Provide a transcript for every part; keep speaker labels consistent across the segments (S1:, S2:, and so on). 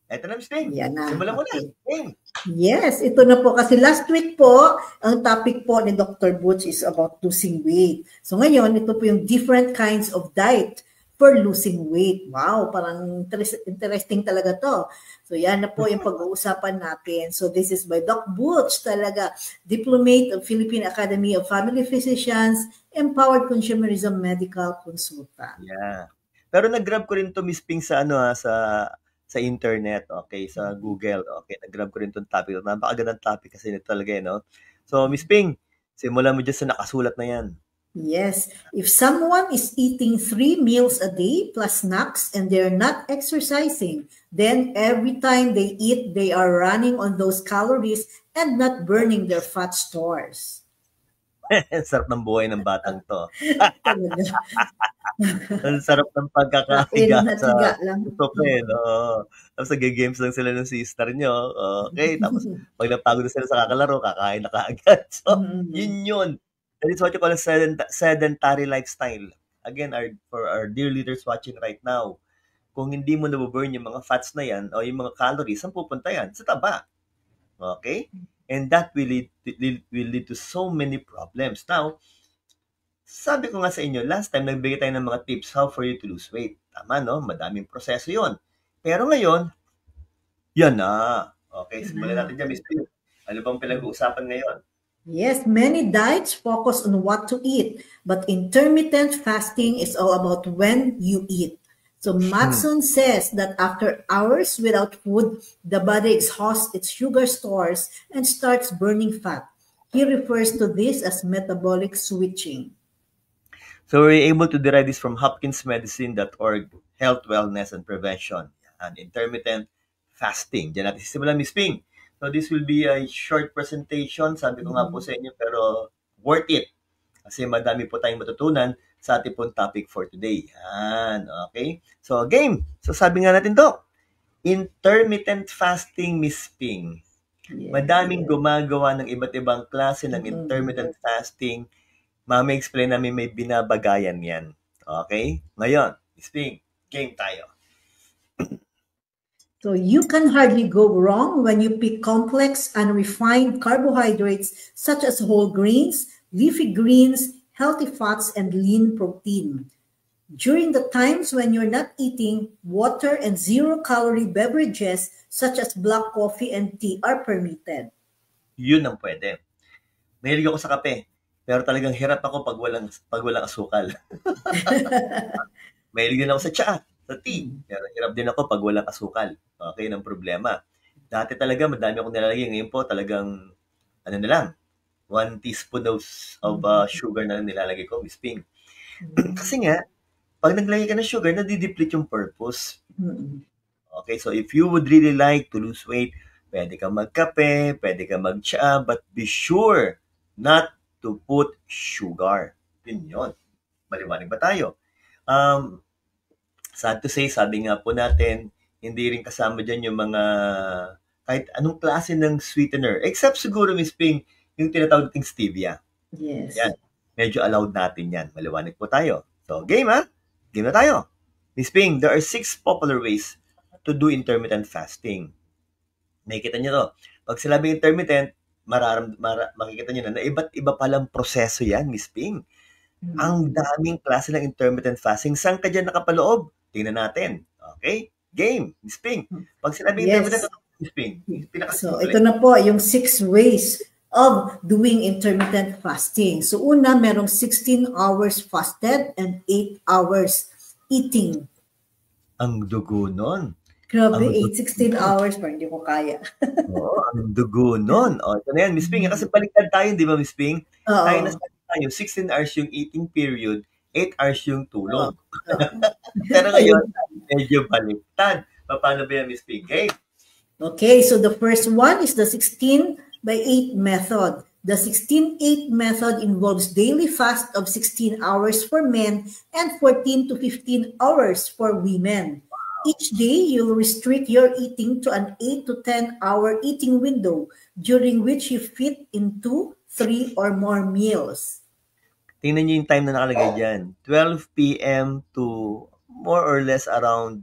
S1: Eto na, Miss Ping.
S2: Yan na.
S1: Simulan mo na.
S2: Okay.
S1: Game.
S2: Yes, ito na po. Kasi last week po, ang topic po ni Dr. Butch is about losing weight. So ngayon, ito po yung different kinds of diet for losing weight. Wow, parang interesting talaga to. So yan na po yung pag-uusapan natin. So this is by Doc Butch talaga, diplomate of Philippine Academy of Family Physicians, empowered consumerism medical consultant.
S1: Yeah. Pero nag-grab ko rin to, Miss Ping, sa sa internet, okay, sa Google, okay. Nag-grab ko rin tong topic. Napakagandang topic kasi nito talaga, no? So, Miss Ping, simulan mo dyan sa nakasulat na yan.
S2: Yes, if someone is eating 3 meals a day plus snacks and they're not exercising, then every time they eat, they are running on those calories and not burning their fat stores.
S1: Sarap ng buhay ng batang to.
S2: Talaga.
S1: Ang sarap ng
S2: Kain
S1: pagkakahiga
S2: na
S1: sa
S2: tiga lang.
S1: sofa, no? Tapos nag-games lang sila ng sister nyo. Okay, tapos pag napagod na sila sa kakalaro, kakain na kaagad. So, yun. That is what you call a sedentary lifestyle. Again, for our dear leaders watching right now, kung hindi mo nabuburn yung mga fats na yan o yung mga calories, saan pupunta yan? Sa taba. Okay? And that will lead to so many problems. Now, sabi ko nga sa inyo, last time nagbigay tayo ng mga tips how for you to lose weight. Tama, no? Madaming proseso yon. Pero ngayon, yan na. Okay, simulan natin dyan, Miss Pim. Ano bang pinag-uusapan ngayon?
S2: Yes, many diets focus on what to eat, but intermittent fasting is all about when you eat. So Matson says that after hours without food, the body exhausts its sugar stores and starts burning fat. He refers to this as metabolic switching.
S1: So we're able to derive this from hopkinsmedicine.org, Health, Wellness, and Prevention. And intermittent fasting. Diyan natin sisimulan, Miss Ping. So this will be a short presentation, sabi ko nga po sa inyo, pero worth it. Kasi madami po tayong matutunan sa ating pong topic for today. Yan, okay? So game. So sabi nga natin to, intermittent fasting, Miss Ping. Madaming gumagawa ng iba't ibang klase ng intermittent fasting. Mama explain namin may binabagayan yan. Okay? Ngayon, Miss Ping, game tayo.
S2: So you can hardly go wrong when you pick complex and refined carbohydrates such as whole grains, leafy greens, healthy fats, and lean protein. During the times when you're not eating, water and zero-calorie beverages such as black coffee and tea are permitted.
S1: Yun ang pwede. Mahilig ako sa kape, pero talagang hirap ako pag walang asukal. Mahilig din ako sa tsaa, sa tea, pero hirap din ako pag walang asukal. Okay, ng problema. Dati talaga madami akong nilalagay, ngayon po talagang ano na lang, 1 teaspoon of sugar na lang nilalagay ko, Miss Ping. Kasi nga, pag naglagay ka ng sugar, nadideplete yung purpose. Okay, so if you would really like to lose weight, pwede ka magkape, pwede ka magtsaa, but be sure not to put sugar. Yun. Maliwanag ba tayo? Sad to say, sabi nga po natin, hindi rin kasama dyan yung mga kahit anong klase ng sweetener. Except siguro, Miss Ping, yung tinatawag nating stevia.
S2: Yes.
S1: Yan. Medyo allowed natin yan. Maliwanag po tayo. So, game ha? Game na tayo. Miss Ping, there are 6 popular ways to do intermittent fasting. Nakikita nyo to. Pag sinabing intermittent, makikita nyo na iba't iba palang proseso yan, Miss Ping. Ang daming klase ng intermittent fasting. Saan ka dyan nakapaloob? Tingnan natin. Okay? Game, Miss Ping. Pag sinabing intermittent, Miss Ping.
S2: So, ito na po, yung 6 ways of doing intermittent fasting. So, una, merong 16 hours fasted and 8 hours eating.
S1: Ang dugo nun.
S2: Grabe, 16 hours, parang hindi ko kaya.
S1: Oo, ang dugo nun. O, ito na yan, Miss Ping. Kasi baliktad tayo, di ba, Miss Ping? Tayo na tayo, 16 hours yung eating period, 8 hours yung tulog. Pero ngayon, medyo baliktad. Paano ba yan, Miss Ping?
S2: Okay, so the first one is the 16/8 method. The 16/8 method involves daily fast of 16 hours for men and 14 to 15 hours for women. Each day, you'll restrict your eating to an 8 to 10 hour eating window, during which you fit into 3 or more meals.
S1: Tingnan niyo yung time na nakalagay dyan. 12 p.m. to more or less around,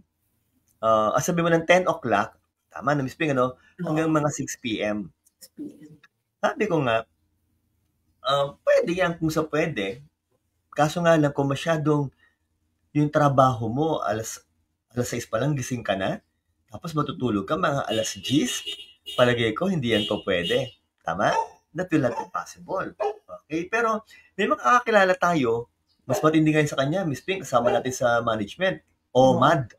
S1: sabi mo ng 10 o'clock Tama na, Miss Ping, ano? Hanggang
S2: Oo.
S1: mga 6 p.m.
S2: 6 p.m.
S1: Sabi ko nga, pwede yan kung sa pwede. Kaso nga lang, kung masyadong yung trabaho mo, alas 6 pa lang gising ka na, tapos matutulog ka mga alas 10, palagay ko, hindi yan po pwede. Tama? That will not be possible. Okay? Pero, may makakakilala tayo, mas matindi ngayon sa kanya, Miss Ping, kasama natin sa management, OMAD.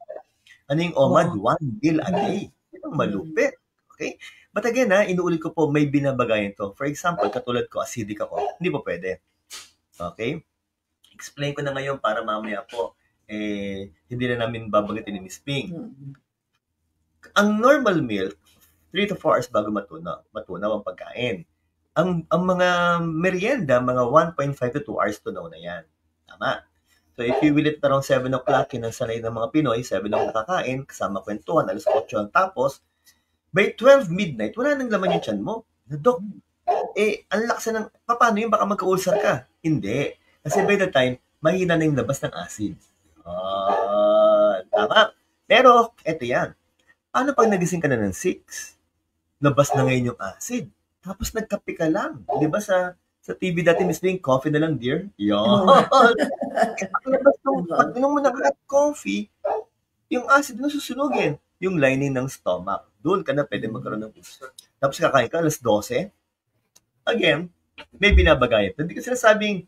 S1: Ano yung OMAD?
S2: Oo.
S1: 1 bill a day. Yan ang malupit. Okay? But again, inuulit ko po, may binabagayan to. For example, katulad ko, acidic ako. Hindi po pwede. Okay? Explain ko na ngayon para mamaya po, hindi na namin babanggitin ni Miss Ping. Ang normal meal, 3 to 4 hours bago matunaw ang pagkain. Ang mga merienda, mga 1.5 to 2 hours tunaw na yan. Tama? So if you will eat around 7 o'clock, yun ang sanay ng mga Pinoy, 7 o'clock nakakain, kasama kwentuhan, alas 8 ang tapos, by 12 midnight, wala nang laman yung tiyan mo. Dok, ang lakas ng, paano yun? Baka magka-ulcer ka. Hindi. Kasi by the time, mahina na yung labas ng acid. Tama. Pero, eto yan. Paano pag nagising ka na ng 6? Labas na ngayon yung acid. Tapos nagkape ka lang. Di ba sa TV dati, Miss Ling, coffee na lang, dear? Yun. Pag inom mo ng hot coffee, yung acid na susunugin. Yung lining ng stomach. Doon ka na pwede magkaroon ng ulcer. Tapos kakain ka alas 12. Again, may binabagayan. Hindi ko sinasabing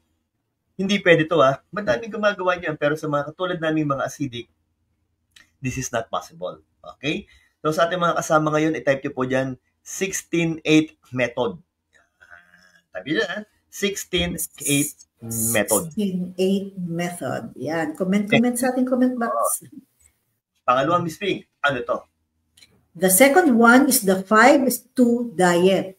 S1: hindi pwede to Madaming gumagawa niyan. Pero sa mga katulad naming mga acidic, this is not possible. Okay? So sa ating mga kasama ngayon, i-type nyo po dyan 16-8 method. Sabi nyo 16-8 method.
S2: 16-8 method. Yan. Comment sa ating comment box.
S1: Pangalawang, Miss Ping, ano to?
S2: The second one is the 5-2 diet.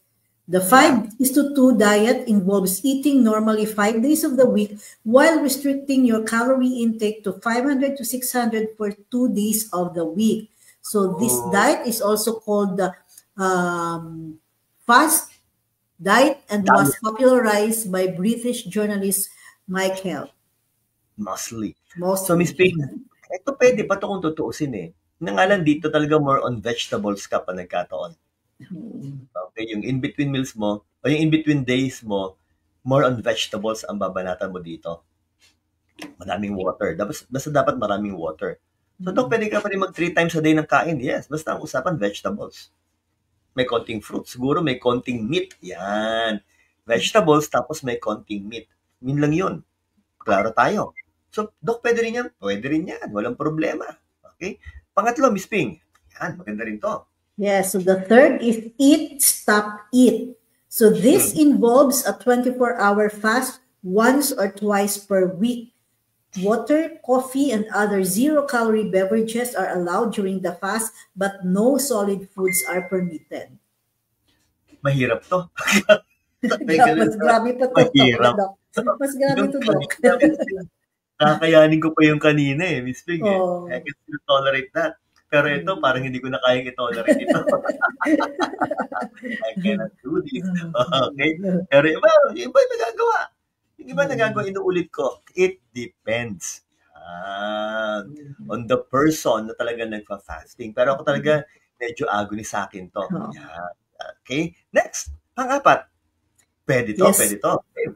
S2: The 5-2 diet involves eating normally 5 days of the week while restricting your calorie intake to 500 to 600 for 2 days of the week. So this diet is also called the fast diet and was popularized by British journalist Michael
S1: Mosley. So Miss Ping, ito pwede pa ito kung tutuusin Nangalan dito talaga more on vegetables ka pa nagkataon. Okay, yung in-between meals mo, o yung in-between days mo, more on vegetables ang babanatan mo dito. Maraming water. Basta dapat maraming water. So, Dok, pwede ka pa rin mag 3 times a day ng kain. Yes, basta ang usapan, vegetables. May konting fruit. Siguro may konting meat. Yan. Vegetables, tapos may konting meat. Yun lang yun. Klaro tayo. So, Dok, pwede rin yan? Pwede rin yan. Walang problema. Okay? Pangatlo, Miss Ping. Yan, maganda rin to.
S2: Yes, so the third is eat, stop, eat. So this involves a 24-hour fast once or twice per week. Water, coffee, and other zero-calorie beverages are allowed during the fast, but no solid foods are permitted.
S1: Mahirap to.
S2: Mas grabe pa to.
S1: Mahirap.
S2: Mas grabe to, Doc.
S1: Kakayanin ko pa yung kanina Miss Ping I can still tolerate that. Pero ito, parang hindi ko na kayang i-tolerate ito. I cannot do this. Okay? Pero iba nagagawa. Yung iba nagagawa, inuulit ko, it depends. On the person na talaga nagpa-fasting. Pero ako talaga, medyo agony sa akin to. Okay? Next, pang-apat. Pwede to. Okay.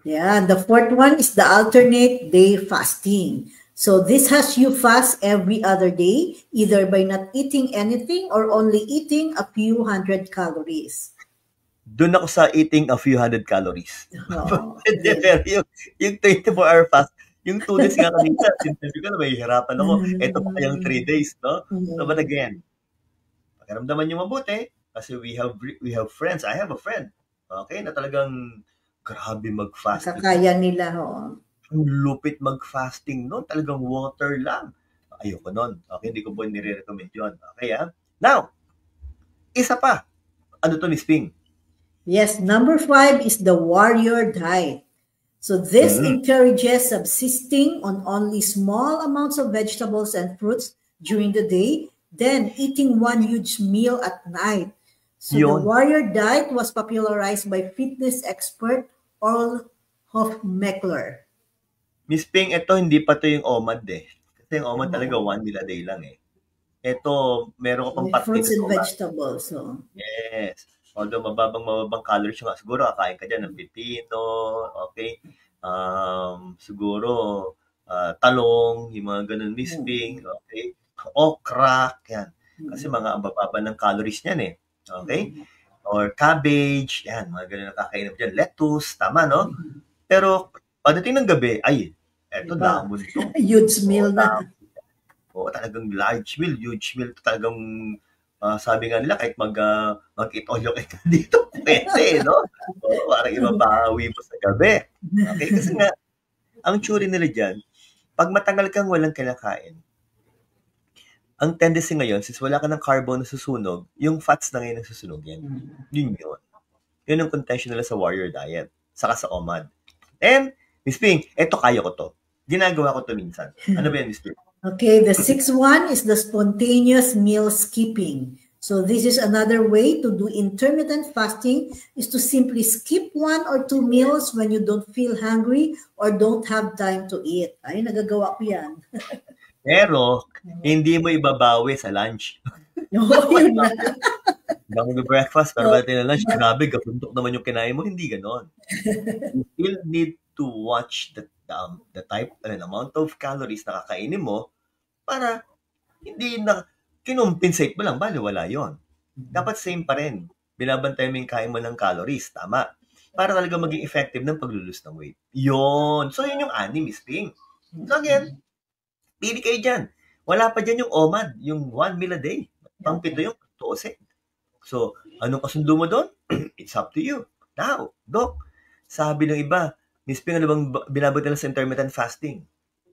S2: Yeah, the fourth one is the alternate day fasting. So this has you fast every other day, either by not eating anything or only eating a few hundred calories.
S1: Doon ako sa eating a few hundred calories. Pero yung 24-hour fast, yung 2 days nga kanina, sinabi ko na mahihirapan ako. Ito pa yung 3 days, no? So, but again, pakiramdaman nyo mabuti kasi we have friends. I have a friend. Okay? Na talagang grabe mag-fasting.
S2: Kakaya nila,
S1: Ang lupit mag-fasting noon. Talagang water lang. Ayoko noon. Okay? Hindi ko po nire-recommend yun. Okay, Now, isa pa. Ano to, Miss Ping?
S2: Yes, number 5 is the warrior diet. So this encourages subsisting on only small amounts of vegetables and fruits during the day, then eating one huge meal at night. So the warrior diet was popularized by fitness expert Earl Hofmeckler.
S1: Miss Ping, ito hindi pa to yung OMAD Kasi yung OMAD talaga 1 meal a day lang Ito, meron ka pang
S2: With
S1: parte
S2: fruits
S1: sa
S2: and
S1: umaga.
S2: vegetables. So.
S1: Yes. Although mababang calories yung siguro kakain ka dyan ng pipino, okay? Siguro talong, yung mga ganun misping, okay? Okra, yan. Kasi mga ang bababa ng calories niyan eh. Okay? Or cabbage, yan, mga ganun na kakainin mo dyan. Lettuce, tama, no? Pero pagdating ng gabi, ay, eto
S2: Diba?
S1: lamon to.
S2: Huge meal na.
S1: Oo, talagang large meal, huge meal. Talagang, sabi nga nila, kahit mag-eat all you can dito, pwede, no? Oo, parang ibabawi mo sa gabi. Okay? Kasi nga, ang tsuri nila dyan, pag matagal kang walang kinakain, ang tendency ngayon, since wala ka ng carbo na susunog, yung fats na ngayon ang susunog yan. Yun yun. Yun ang contention nila sa warrior diet, saka sa OMAD. And, Miss Ping, eto kaya ko to. Ginagawa ko to minsan. Ano ba yan, Miss Ping?
S2: Okay, the sixth one is the spontaneous meal skipping. So this is another way to do intermittent fasting, is to simply skip 1 or 2 meals when you don't feel hungry or don't have time to eat. Ay, nagagawa ko yan.
S1: Pero, hindi mo ibabawi sa lunch.
S2: Yun na.
S1: Hindi mo breakfast, pero pagdating na lunch, grabe, gapuntok naman yung kinain mo. Hindi ganon. You still need to watch the type and amount of calories na kakainin mo para hindi na kinumpensate mo lang, baliwala yon. Dapat same pa rin. Binabantay mo yung kain mo ng calories, tama. Para talaga maging effective ng paglulus ng weight. Yon. So, yun yung 6, Miss Ping. So, again, pili kayo dyan. Wala pa dyan yung OMAD, yung 1 meal a day. Pang-pito yung 12. So, anong kasundo mo doon? It's up to you. Now, Doc, sabi ng iba, Miss Ping, ano bang binabot nila sa intermittent fasting?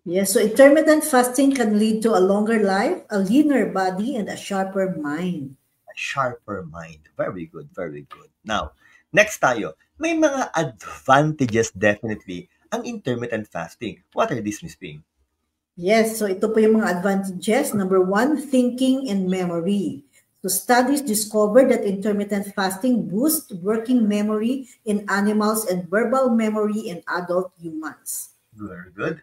S2: Yes, so intermittent fasting can lead to a longer life, a leaner body, and a sharper mind.
S1: A sharper mind. Very good, very good. Now, next tayo. May mga advantages definitely ang intermittent fasting. What are these, Miss Ping?
S2: Yes, so ito po yung mga advantages. Number 1, thinking and memory. So studies discovered that intermittent fasting boosts working memory in animals and verbal memory in adult humans.
S1: Very good.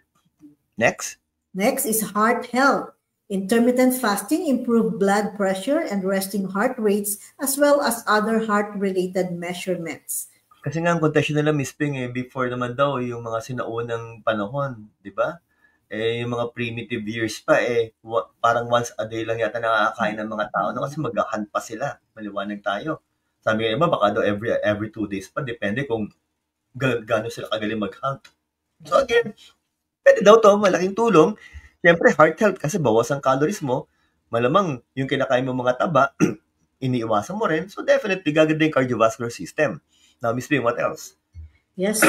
S1: Next?
S2: Next is heart health. Intermittent fasting improves blood pressure and resting heart rates as well as other heart-related measurements.
S1: Kasi nga ang contention nila, Miss Ping, before naman daw yung mga sinaunang panahon, di ba? Yung mga primitive years pa, parang once a day lang yata nakakain ng mga tao, no? Kasi mag-hunt pa sila. Maliwanag tayo. Sabi nga iba, baka daw every 2 days pa, depende kung gaano sila kagaling mag-hunt. So again, pwede daw to, malaking tulong. Siyempre, heart health, kasi bawas ang calories mo. Malamang yung kinakain mo mga taba, iniiwasan mo rin. So definitely, gaganda yung cardiovascular system. Now, Miss Ping, what else?
S2: Yes,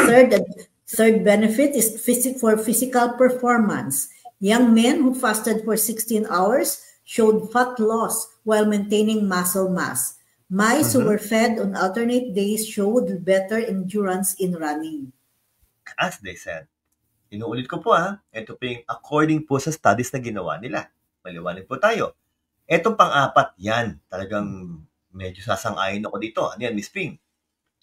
S2: third benefit is for physical performance. Young men who fasted for 16 hours showed fat loss while maintaining muscle mass. Mice who were fed on alternate days showed better endurance in running.
S1: As they said, inuulit ko po ito po yung according po sa studies na ginawa nila. Maliwanag po tayo. Etong pang-4, yan, talagang medyo sasang-ayon ako dito. Ano yan, Miss Ping?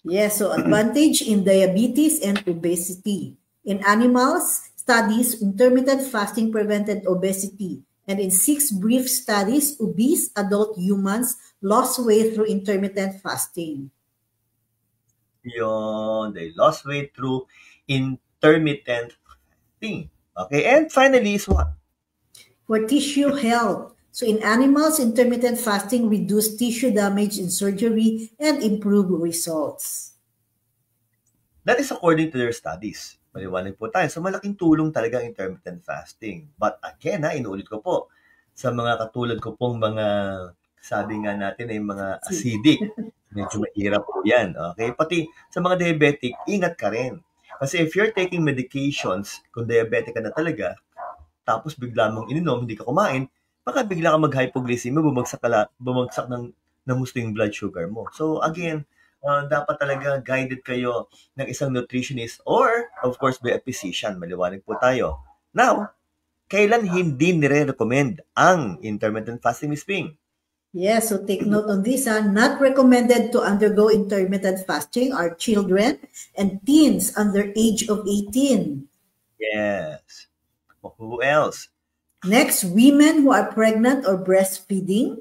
S2: Yes, so advantage in diabetes and obesity. In animals, studies, intermittent fasting prevented obesity. And in 6 brief studies, obese adult humans lost weight through intermittent fasting.
S1: Yun, they lost weight through intermittent fasting. Okay, and finally is what?
S2: For tissue health. So in animals, intermittent fasting reduced tissue damage in surgery and improved results.
S1: That is according to their studies. Maliwanag po tayo. So malaking tulong talaga ang intermittent fasting. But again, inuulit ko po, sa mga katulad ko pong mga, sabi nga natin ay mga acidic, medyo mahirap po yan. Okay? Pati sa mga diabetic, ingat ka rin. Kasi if you're taking medications, kung diabetic ka na talaga, tapos bigla mong ininom, hindi ka kumain, baka bigla ka mag-hypoglycemia, bumagsak ng gusto yung blood sugar mo. So again, dapat talaga guided kayo ng isang nutritionist or of course by a physician. Maliwanag po tayo. Now, kailan hindi nire-recommend ang intermittent fasting, Miss Ping?
S2: Yes, so take note on this. Not recommended to undergo intermittent fasting are children and teens under age of 18.
S1: Yes. Who else?
S2: Next, women who are pregnant or breastfeeding.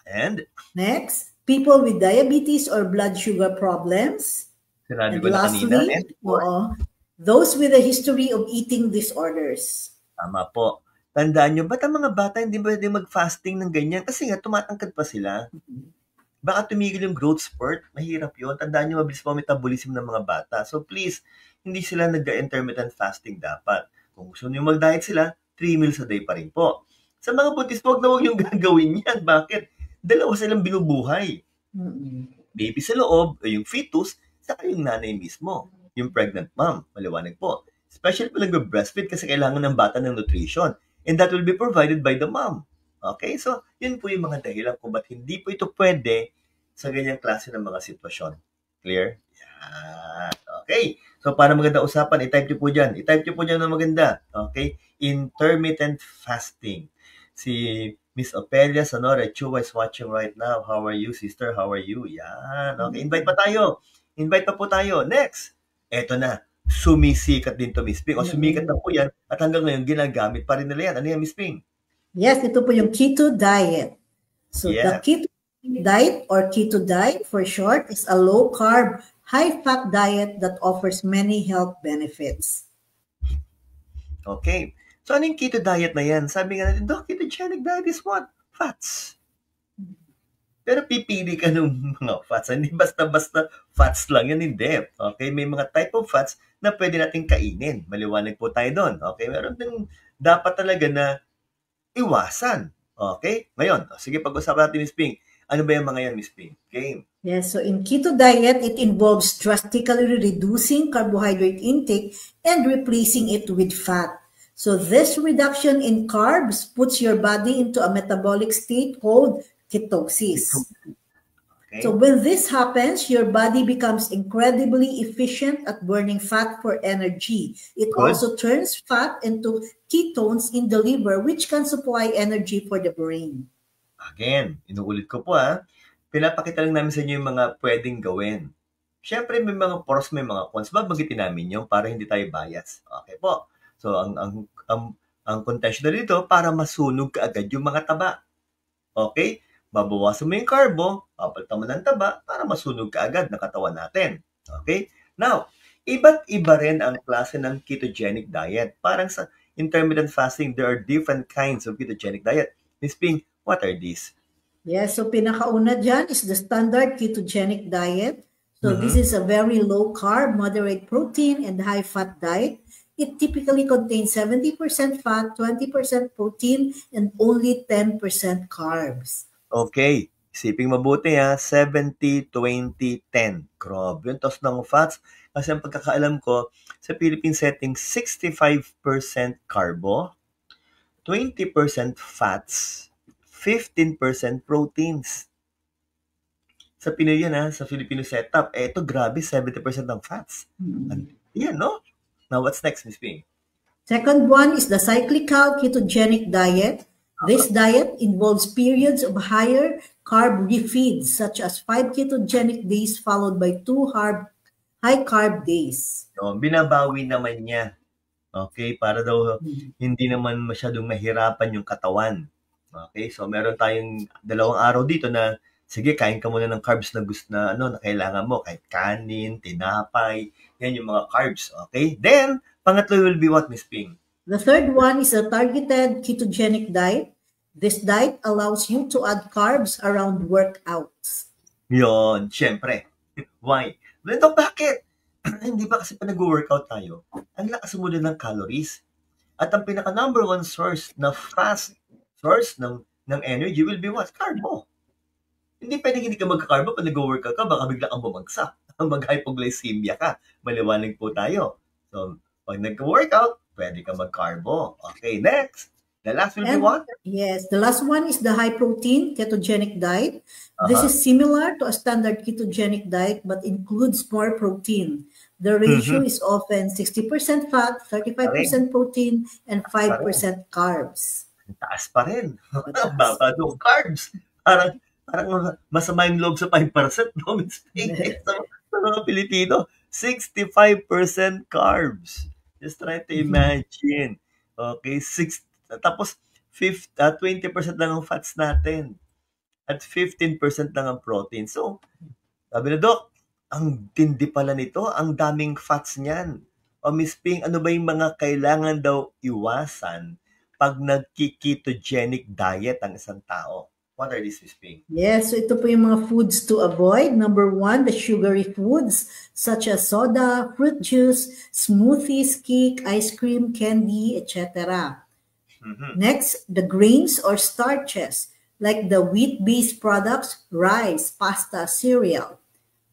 S1: And
S2: next, people with diabetes or blood sugar problems.
S1: sinabi
S2: And
S1: ko na kanina.
S2: lastly,
S1: And fourth,
S2: those with a history of eating disorders.
S1: tama po. Tandaan nyo, ba't ang mga bata hindi pwede mag-fasting ng ganyan? Kasi nga, tumatangkad pa sila. Baka tumigil yung growth spurt. Mahirap yun. Tandaan nyo, mabilis po ang metabolism ng mga bata. So please, hindi sila nag-intermittent fasting dapat. Kung gusto nyo mag-diet sila, 3 meals a day pa rin po. Sa mga buntis po, huwag yung gagawin yan. Bakit? Dalawa silang binubuhay. Baby sa loob, o yung fetus, saka yung nanay mismo. Yung pregnant mom. Maliwanag po. Especially pag nag-breastfeed kasi kailangan ng bata ng nutrition. And that will be provided by the mom. Okay? So, yun po yung mga dahilan kung ba't hindi po ito pwede sa ganyang klase ng mga sitwasyon. Clear? Yan. Okay. So, para maganda usapan, i-type nyo po dyan. I-type nyo po dyan na maganda. Okay? Intermittent fasting. Si Miss Opelia Sonora Chua is watching right now. How are you, sister? How are you? Yan. Okay. Invite pa tayo. Invite pa po tayo. Next. Eto na. Sumisikat din to, Miss Ping. O sumikat na po yan at hanggang ngayon ginagamit pa rin nila yan. Ano yan, Miss Ping?
S2: Yes, ito po yung keto diet. So the keto diet or keto diet for short is a low-carb, high-fat diet that offers many health benefits.
S1: Okay. So ano yung keto diet na yan? Sabi nga natin, Doc, ketogenic diet is what? Fats. Pero pipili ka ng mga fats. Hindi basta-basta fats lang yan, hindi. Okay? May mga type of fats na pwede natin kainin. Maliwanag po tayo doon. Okay? Meron din dapat talaga na iwasan. Okay? Ngayon, sige, pag-usapan natin, Miss Ping. Ano ba yung mga yan, Miss Ping? Okay.
S2: Yes, so in keto diet, it involves drastically reducing carbohydrate intake and replacing it with fat. So this reduction in carbs puts your body into a metabolic state called ketosis. Okay. So when this happens, your body becomes incredibly efficient at burning fat for energy. It also turns fat into ketones in the liver, which can supply energy for the brain.
S1: Again, inuulit ko po pinapakita lang namin sa inyo yung mga pwedeng gawin. Siyempre, may mga pros, may mga cons. Babagitin namin yung para hindi tayo bias. Okay po. So, ang contention dito, para masunog ka agad yung mga taba. Okay? Babawasan mo yung carbo, papalitan mo ng taba para masunog ka agad na katawan natin. Okay? Now, iba't iba rin ang klase ng ketogenic diet. Parang sa intermittent fasting, there are different kinds of ketogenic diet. Miss Ping, what are these?
S2: Yes, so pinakauna dyan is the standard ketogenic diet. So this is a very low carb, moderate protein, and high fat diet. It typically contains 70% fat, 20% protein, and only 10% carbs.
S1: Okay. Isiping mabuti 70, 20, 10. Grabe. Yung tos ng fats. Kasi ang pagkakaalam ko, sa Philippine setting, 65% carbo, 20% fats, 15% proteins. Sa Pinoy yan sa Filipino setup. Ito grabe, 70% ng fats. Yan, no? Now, what's next, Ms. Ping?
S2: Second one is the cyclical ketogenic diet. This diet involves periods of higher carb refeeds, such as 5 ketogenic days followed by 2 high carb days.
S1: So, binabawi naman niya. Okay? Para daw hindi naman masyadong mahirapan yung katawan. Okay? So, meron tayong 2 araw dito na sige, kain ka muna ng carbs na gusto na kailangan mo. Kahit kanin, tinapay, yan yung mga carbs. Okay? Then, pangatlo will be what, Ms. Ping?
S2: The third one is a targeted ketogenic diet. This diet allows you to add carbs around workouts.
S1: Yun, syempre. Why? Dok, bakit? Hindi ba kasi pag nag-workout tayo, ang lakas mo din ng calories. At ang pinaka number one source na fast source ng energy will be what? Carbo. Hindi pwedeng hindi ka magka-carbo pag nag-workout ka, baka bigla kang bumagsak. Mag-hypoglycemia ka. Maliwanag po tayo. So, pag nag-workout, pwede ka mag-carbo. Okay, next. The last will be what?
S2: Yes, the last one is the high-protein ketogenic diet. This is similar to a standard ketogenic diet but includes more protein. The ratio is often 60% fat, 35% protein, and 5% carbs.
S1: Taas pa rin. Baba yung carbs. Parang masama yung loob sa 5%. No? Sa mga Pilipino, 65% carbs. Just try to imagine. Okay, Tapos 20% lang ang fats natin at 15% lang ang protein. So, sabi na, Doc, ang tindi pala nito, ang daming fats niyan. O Miss Ping, ano ba yung mga kailangan daw iwasan pag nagki-ketogenic diet ang isang tao? What are these, Miss Ping?
S2: Yes, so ito po yung mga foods to avoid. Number 1, the sugary foods such as soda, fruit juice, smoothies, cake, ice cream, candy, etc. Next, the grains or starches like the wheat-based products, rice, pasta, cereal.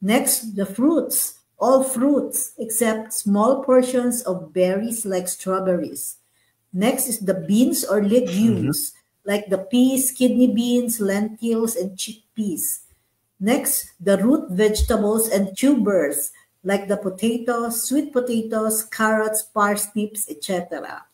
S2: Next, the fruits, all fruits except small portions of berries like strawberries. Next is the beans or legumes like the peas, kidney beans, lentils, and chickpeas. Next, the root vegetables and tubers like the potatoes, sweet potatoes, carrots, parsnips, etc.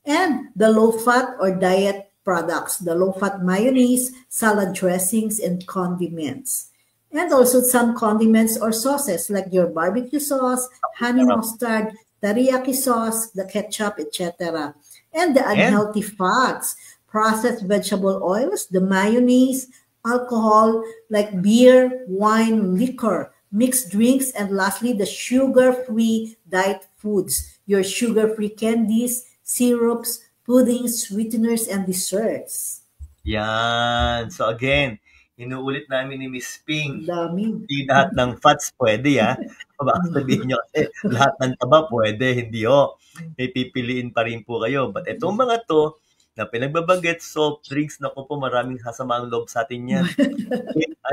S2: And the low-fat or diet products, the low-fat mayonnaise, salad dressings, and condiments. And also some condiments or sauces like your barbecue sauce, honey mustard, teriyaki sauce, the ketchup, etc. And the unhealthy fats, processed vegetable oils, the mayonnaise, alcohol like beer, wine, liquor, mixed drinks, and lastly, the sugar-free diet foods, your sugar-free candies, syrups, puddings, sweeteners, and desserts.
S1: Yan. So again, inuulit namin ni Miss Ping,
S2: Dami.
S1: hindi lahat ng fats pwede, ha? Baka sabihin nyo kasi lahat ng taba pwede, hindi ho. May pipiliin pa rin po kayo. But itong mga to, na pinagbabanggit, soft drinks, naku po, maraming sasamaang loob sa atin yan.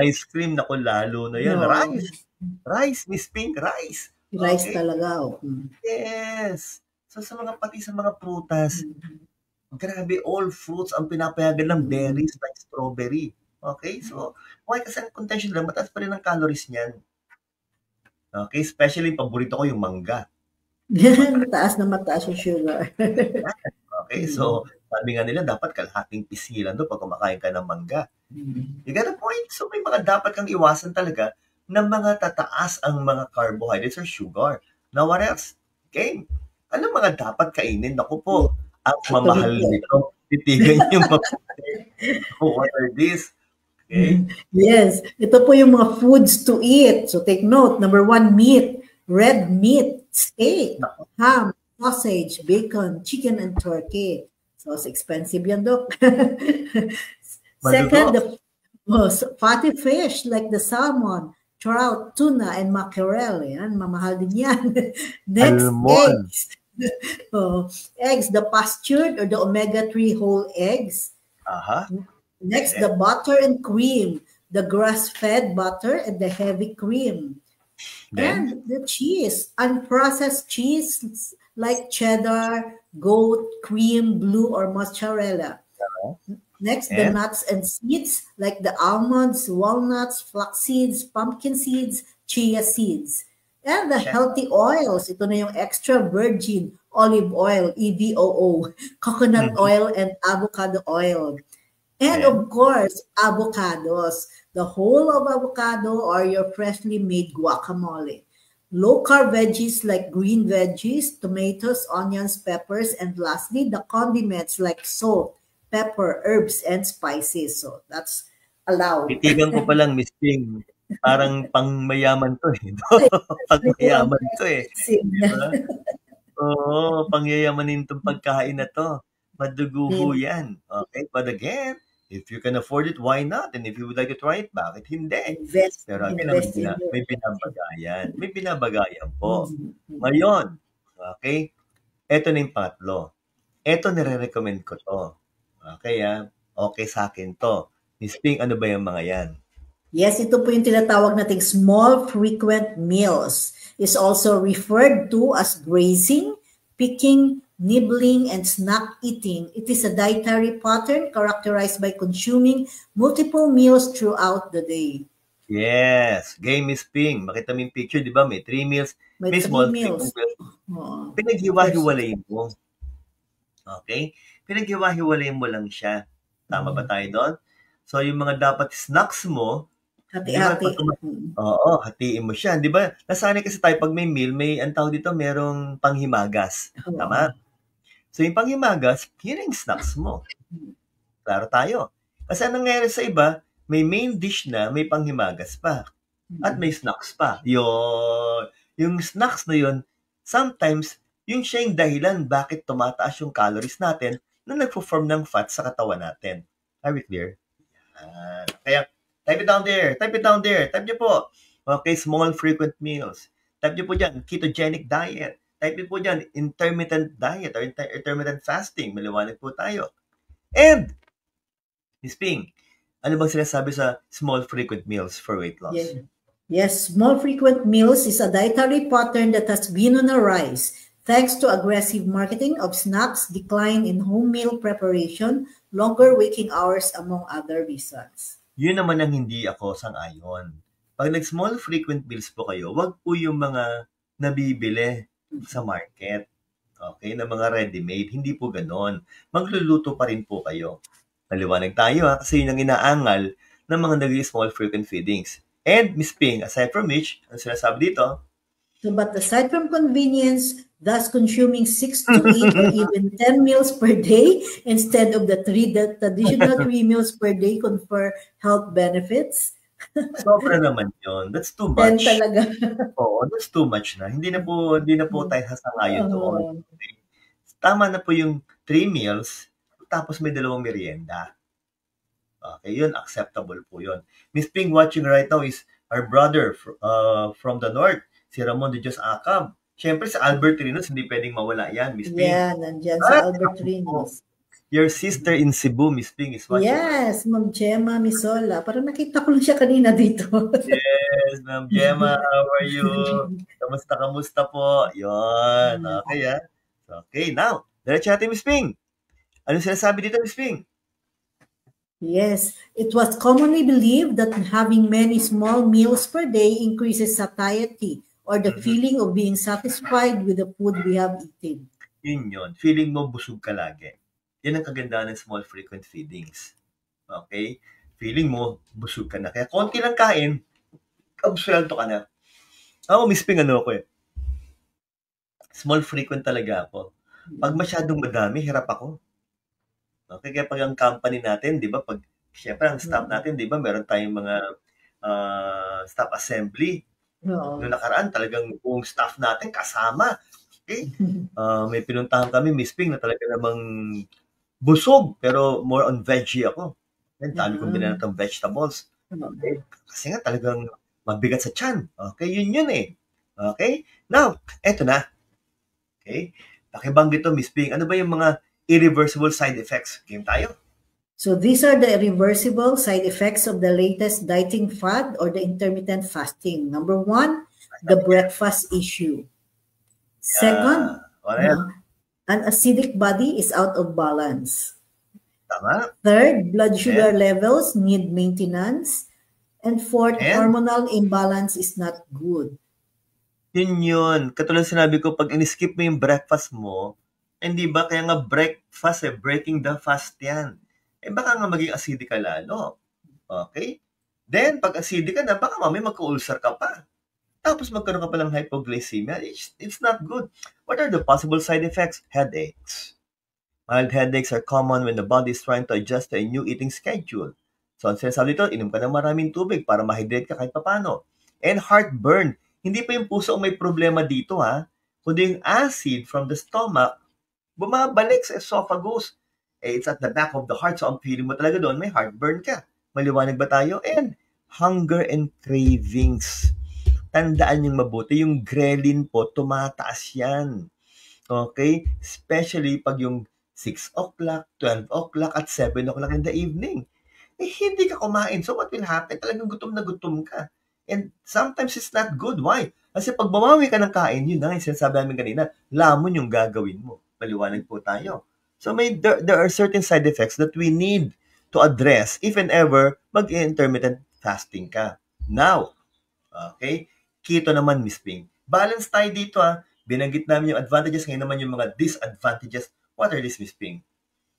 S1: Ice cream, naku, lalo na yan.
S2: No.
S1: Rice, Miss Ping, rice.
S2: Rice talaga.
S1: Yes. So pati sa mga prutas, grabe, all fruits ang pinapayagan ng berries like strawberry. Okay? So, why? Kasi ang contention lang, mataas pa rin ang calories niyan. Okay? Especially, paborito ko yung mangga.
S2: Mataas yung sugar.
S1: Okay? So, sabi nga nila, dapat kalahating pisilan doon pag kumakain ka ng mangga. You got a point? So, may mga dapat kang iwasan talaga ng mga tataas ang mga carbohydrates or sugar. Now, what else? Okay? Ano mga dapat kainin? Naku po, ang mamahal nito. Titigan yung what are these? Okay?
S2: Yes. Ito po yung mga foods to eat. So, take note. Number 1, meat. Red meat, steak, ham, sausage, bacon, chicken, and turkey. So, it's expensive yan, Doc. Second, the fatty fish like the salmon, trout, tuna, and mackerel. Yan, mamahal din yan. Next, eggs. Eggs, the pastured or the omega-3 whole eggs. Next, the butter and cream, the grass-fed butter and the heavy cream. And the cheese, unprocessed cheese like cheddar, goat, cream, blue, or mozzarella. Next, the nuts and seeds like the almonds, walnuts, flax seeds, pumpkin seeds, chia seeds. And the healthy oils, ito na yung extra virgin olive oil, EVOO, coconut oil, and avocado oil. And of course, avocados, the whole of avocado or your freshly made guacamole. Low-carb veggies like green veggies, tomatoes, onions, peppers, and lastly, the condiments like salt, pepper, herbs, and spices. So that's allowed.
S1: Titigan ko pa lang, Miss Ping. Parang pangmayaman to eh. Pangmayaman to eh. Diba? Oo, pangyayamanin itong pagkain na to. Maduguho yan. Okay? But again, if you can afford it, why not? And if you would like to try it, bakit hindi? Pero may binabagayan. May binabagayan po. Ngayon, okay? Ito na yung pangatlo. Ito nire-recommend ko to. Okay, okay sa akin to. Miss Ping, ano ba yung mga yan?
S2: Yes, ito po yung tinatawag nating small frequent meals. Is also referred to as grazing, picking, nibbling, and snack eating. It is a dietary pattern characterized by consuming multiple meals throughout the day.
S1: Yes. Game Miss Ping. Makita mo yung picture, di ba? May 3 meals. May small meals. Pinaghiwa-hiwalayin mo. Okay? Pinaghiwa-hiwalayin mo lang siya. Tama ba tayo doon? So, yung mga dapat snacks mo,
S2: hati-hati.
S1: Oo, hatiin mo siya. Di ba? Nasanay kasi tayo pag may meal, may ang tawag dito, merong panghimagas. Tama? So yung panghimagas, yun yung snacks mo. Klaro tayo. Kasi anong nangyayari sa iba, may main dish na, may panghimagas pa. At may snacks pa. Yung snacks na yun, sometimes, yung siya yung dahilan bakit tumataas yung calories natin na nagpo-form ng fat sa katawan natin. Are we clear? Kaya, type it down there. Type it down there. Type nyo po. Okay, small frequent meals. Type nyo po dyan, ketogenic diet. Type nyo po dyan, intermittent diet or intermittent fasting. Maliwanag po tayo. And, Ms. Ping, ano bang sinasabi sa small frequent meals for weight loss?
S2: Yes, small frequent meals is a dietary pattern that has been on a rise thanks to aggressive marketing of snacks, decline in home meal preparation, longer waking hours, among other reasons.
S1: Yun naman ang hindi ako sang-ayon. Pag nag-small frequent meals po kayo, wag po yung mga nabibili sa market. Okay, na mga ready-made. Hindi po ganon. Magluluto pa rin po kayo. Naliwanag tayo kasi yun ang inaangal ng mga nag-small frequent feedings. And, Ms. Ping, aside from which, ano sinasabi dito?
S2: So, but aside from convenience, thus consuming 6 to 8 or even 10 meals per day instead of the traditional 3 meals per day confer health benefits.
S1: Sobra naman yun. That's too much.
S2: 10 talaga.
S1: Oo, that's too much na. Hindi na po tayo sasangayon doon. Tama na po yung 3 meals, tapos may 2 merienda. Okay, yun, acceptable po yun. Miss Ping watching right now is our brother from the north, si Ramon de Dios Acab. Siyempre, sa Albert Rinos, hindi pwedeng mawala yan, Miss Ping.
S2: Yeah, nandyan sa Albert Rinos.
S1: Your sister in Cebu, Miss Ping, is watching.
S2: Yes, Ma'am Gemma Misola. Parang nakita ko lang siya kanina dito.
S1: Yes, Ma'am Gemma, how are you? Kamusta po? Yun, okay Okay, now, diretso natin, Miss Ping. Ano sinasabi dito, Miss Ping?
S2: Yes, it was commonly believed that having many small meals per day increases satiety or the feeling of being satisfied with the food we have eaten.
S1: Yun. Feeling mo busog ka lagi. Yan ang kagandahan ng small frequent feedings. Okay? Feeling mo busog ka na. Kaya konti lang kain, absuelto ka na. Ako, Miss Ping, ano ako eh. Small frequent talaga ako. Pag masyadong madami, hirap ako. Okay, kaya pag ang company natin, di ba, pag, syempre, ang staff natin, di ba, meron tayong mga staff assembly. Noong nakaraan, talagang buong staff natin kasama. Okay? May pinuntahan kami, Miss Ping, na talaga namang busog, pero more on veggie ako. Then, dami kong binanat ng vegetables. Okay? Kasi nga, talagang mabigat sa tiyan. Okay, yun eh. Okay? Now, eto na. Okay? Pakibanggit to, Miss Ping. Ano ba yung mga irreversible side effects? Game tayo.
S2: So these are the irreversible side effects of the latest dieting fad or the intermittent fasting. Number 1, the breakfast issue. Second, an acidic body is out of balance.
S1: Tama.
S2: Third, blood sugar levels need maintenance. And fourth, hormonal imbalance is not good.
S1: Yun. Katulad sinabi ko, pag in-skip mo yung breakfast mo, hindi ba? Kaya nga breakfast breaking the fast yan. Baka nga maging acidic ka lalo. Okay? Then, pag acidic ka na, baka mamaya magka-ulcer ka pa. Tapos magkaroon ka pa ng hypoglycemia. It's not good. What are the possible side effects? Headaches. Mild headaches are common when the body is trying to adjust to a new eating schedule. So, ang sinasabi dito, inom ka ng maraming tubig para ma-hydrate ka kahit papano. And heartburn. Hindi pa yung puso ang may problema dito, kundi yung acid from the stomach bumabalik sa esophagus. It's at the back of the heart. So, ang feeling mo talaga doon, may heartburn ka. Maliwanag ba tayo? And hunger and cravings. Tandaan yung mabuti. Yung ghrelin po, tumataas yan. Okay? Especially pag yung 6 o'clock, 12 o'clock, at 7 o'clock in the evening. Hindi ka kumain. So, what will happen? Talagang gutom na gutom ka. And sometimes it's not good. Why? Kasi pag bumawi ka ng kain, yun na yung sinasabi namin kanina, lamon yung gagawin mo. Maliwanag po tayo. So there are certain side effects that we need to address if and ever mag-intermittent fasting ka. Now, okay, keto naman, Miss Ping. Balance tayo dito Binanggit namin yung advantages, ngayon naman yung mga disadvantages. What are these, Miss Ping?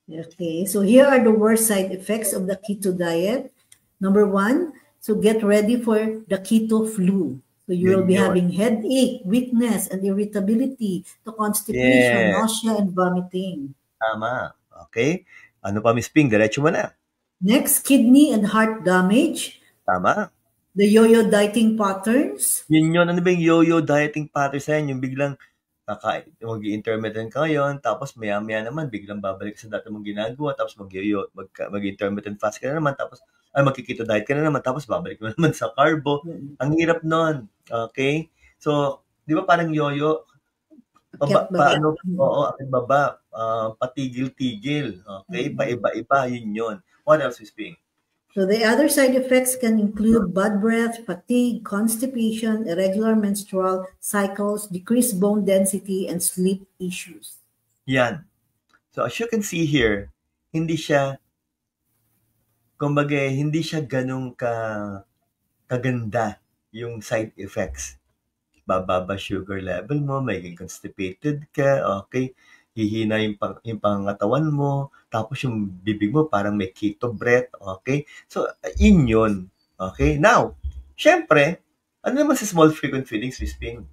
S2: Okay, so here are the worst side effects of the keto diet. Number 1, so get ready for the keto flu. So you will be
S1: Yun.
S2: having headache, weakness, and irritability, to constipation,
S1: Yes.
S2: nausea, and vomiting.
S1: Tama. Okay? Ano pa, Miss Ping? Diretso mo na.
S2: Next, kidney and heart damage,
S1: Tama.
S2: the yo-yo dieting patterns.
S1: Yun. Ano ba yung yo-yo dieting patterns na yun? Yung biglang mag-intermittent ka ngayon, tapos maya-maya naman, biglang babalik sa dati mong ginagawa, tapos mag-intermittent fast ka na naman, tapos magkikito diet ka na naman, tapos babalik mo naman sa carbo. Ang hirap nun. Okay? So, di ba parang yo-yo? Paano? Oo, akit baba. Patigil-tigil. Okay? Paiba-iba. Yun. What else is being?
S2: So the other side effects can include bad breath, fatigue, constipation, irregular menstrual cycles, decreased bone density, and sleep issues.
S1: Yan. So as you can see here, hindi siya ganun kaganda yung side effects. Bababa sugar level mo, magiging constipated ka, okay? Hihina yung pangangatawan mo, tapos yung bibig mo parang may keto breath, okay? So, yun. Okay? Now, syempre, ano naman sa small frequent feedings, Miss Ping?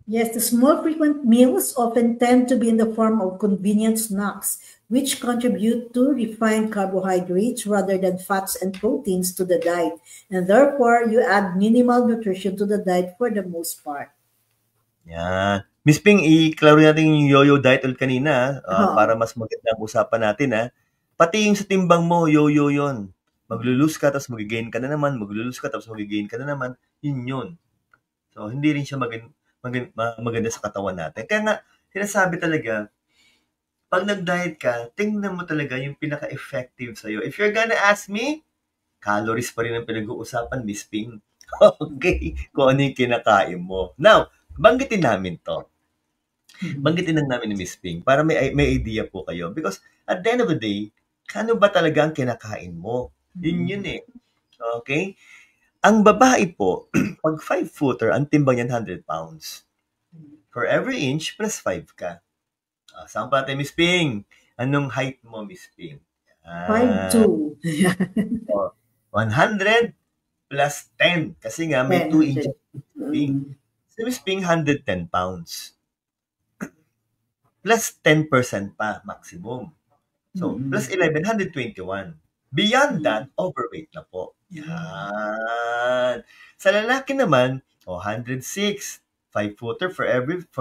S2: Yes, the small frequent meals often tend to be in the form of convenient snacks, which contribute to refined carbohydrates rather than fats and proteins to the diet. And therefore, you add minimal nutrition to the diet for the most part.
S1: Yan. Miss Ping, i-klaro natin yung yo-yo diet ulit kanina para mas maganda ang usapan natin. Pati yung sa timbang mo, yo-yo yun. Maglulus ka, tapos mag-gain ka na naman. Maglulus ka, tapos mag-gain ka na naman. Yun. So, hindi rin siya maganda sa katawan natin. Kaya nga, sinasabi talaga, pag nag-diet ka, tingnan mo talaga yung pinaka-effective sa'yo. If you're gonna ask me, calories pa rin ang pinag-uusapan, Miss Ping. Okay? Kung ano yung kinakain mo. Now, banggitin namin to. Banggitin lang namin ni Miss Ping para may idea po kayo. Because at the end of the day, ano ba talaga ang kinakain mo? Yun eh. Okay? Ang babae po, pag 5-footer, ang timbang niyan 100 pounds. For every inch, plus 5 ka. Saan pa natin, Miss Ping? Anong height mo, Miss Ping?
S2: 5'2".
S1: 100 plus 10. Kasi nga, may 2 inches. Si Miss Ping, 110 pounds. Plus 10% pa, maximum. So, plus 11, 121. Beyond that, overweight na po. Yan. Sa lalaki naman, 106. 5-footer for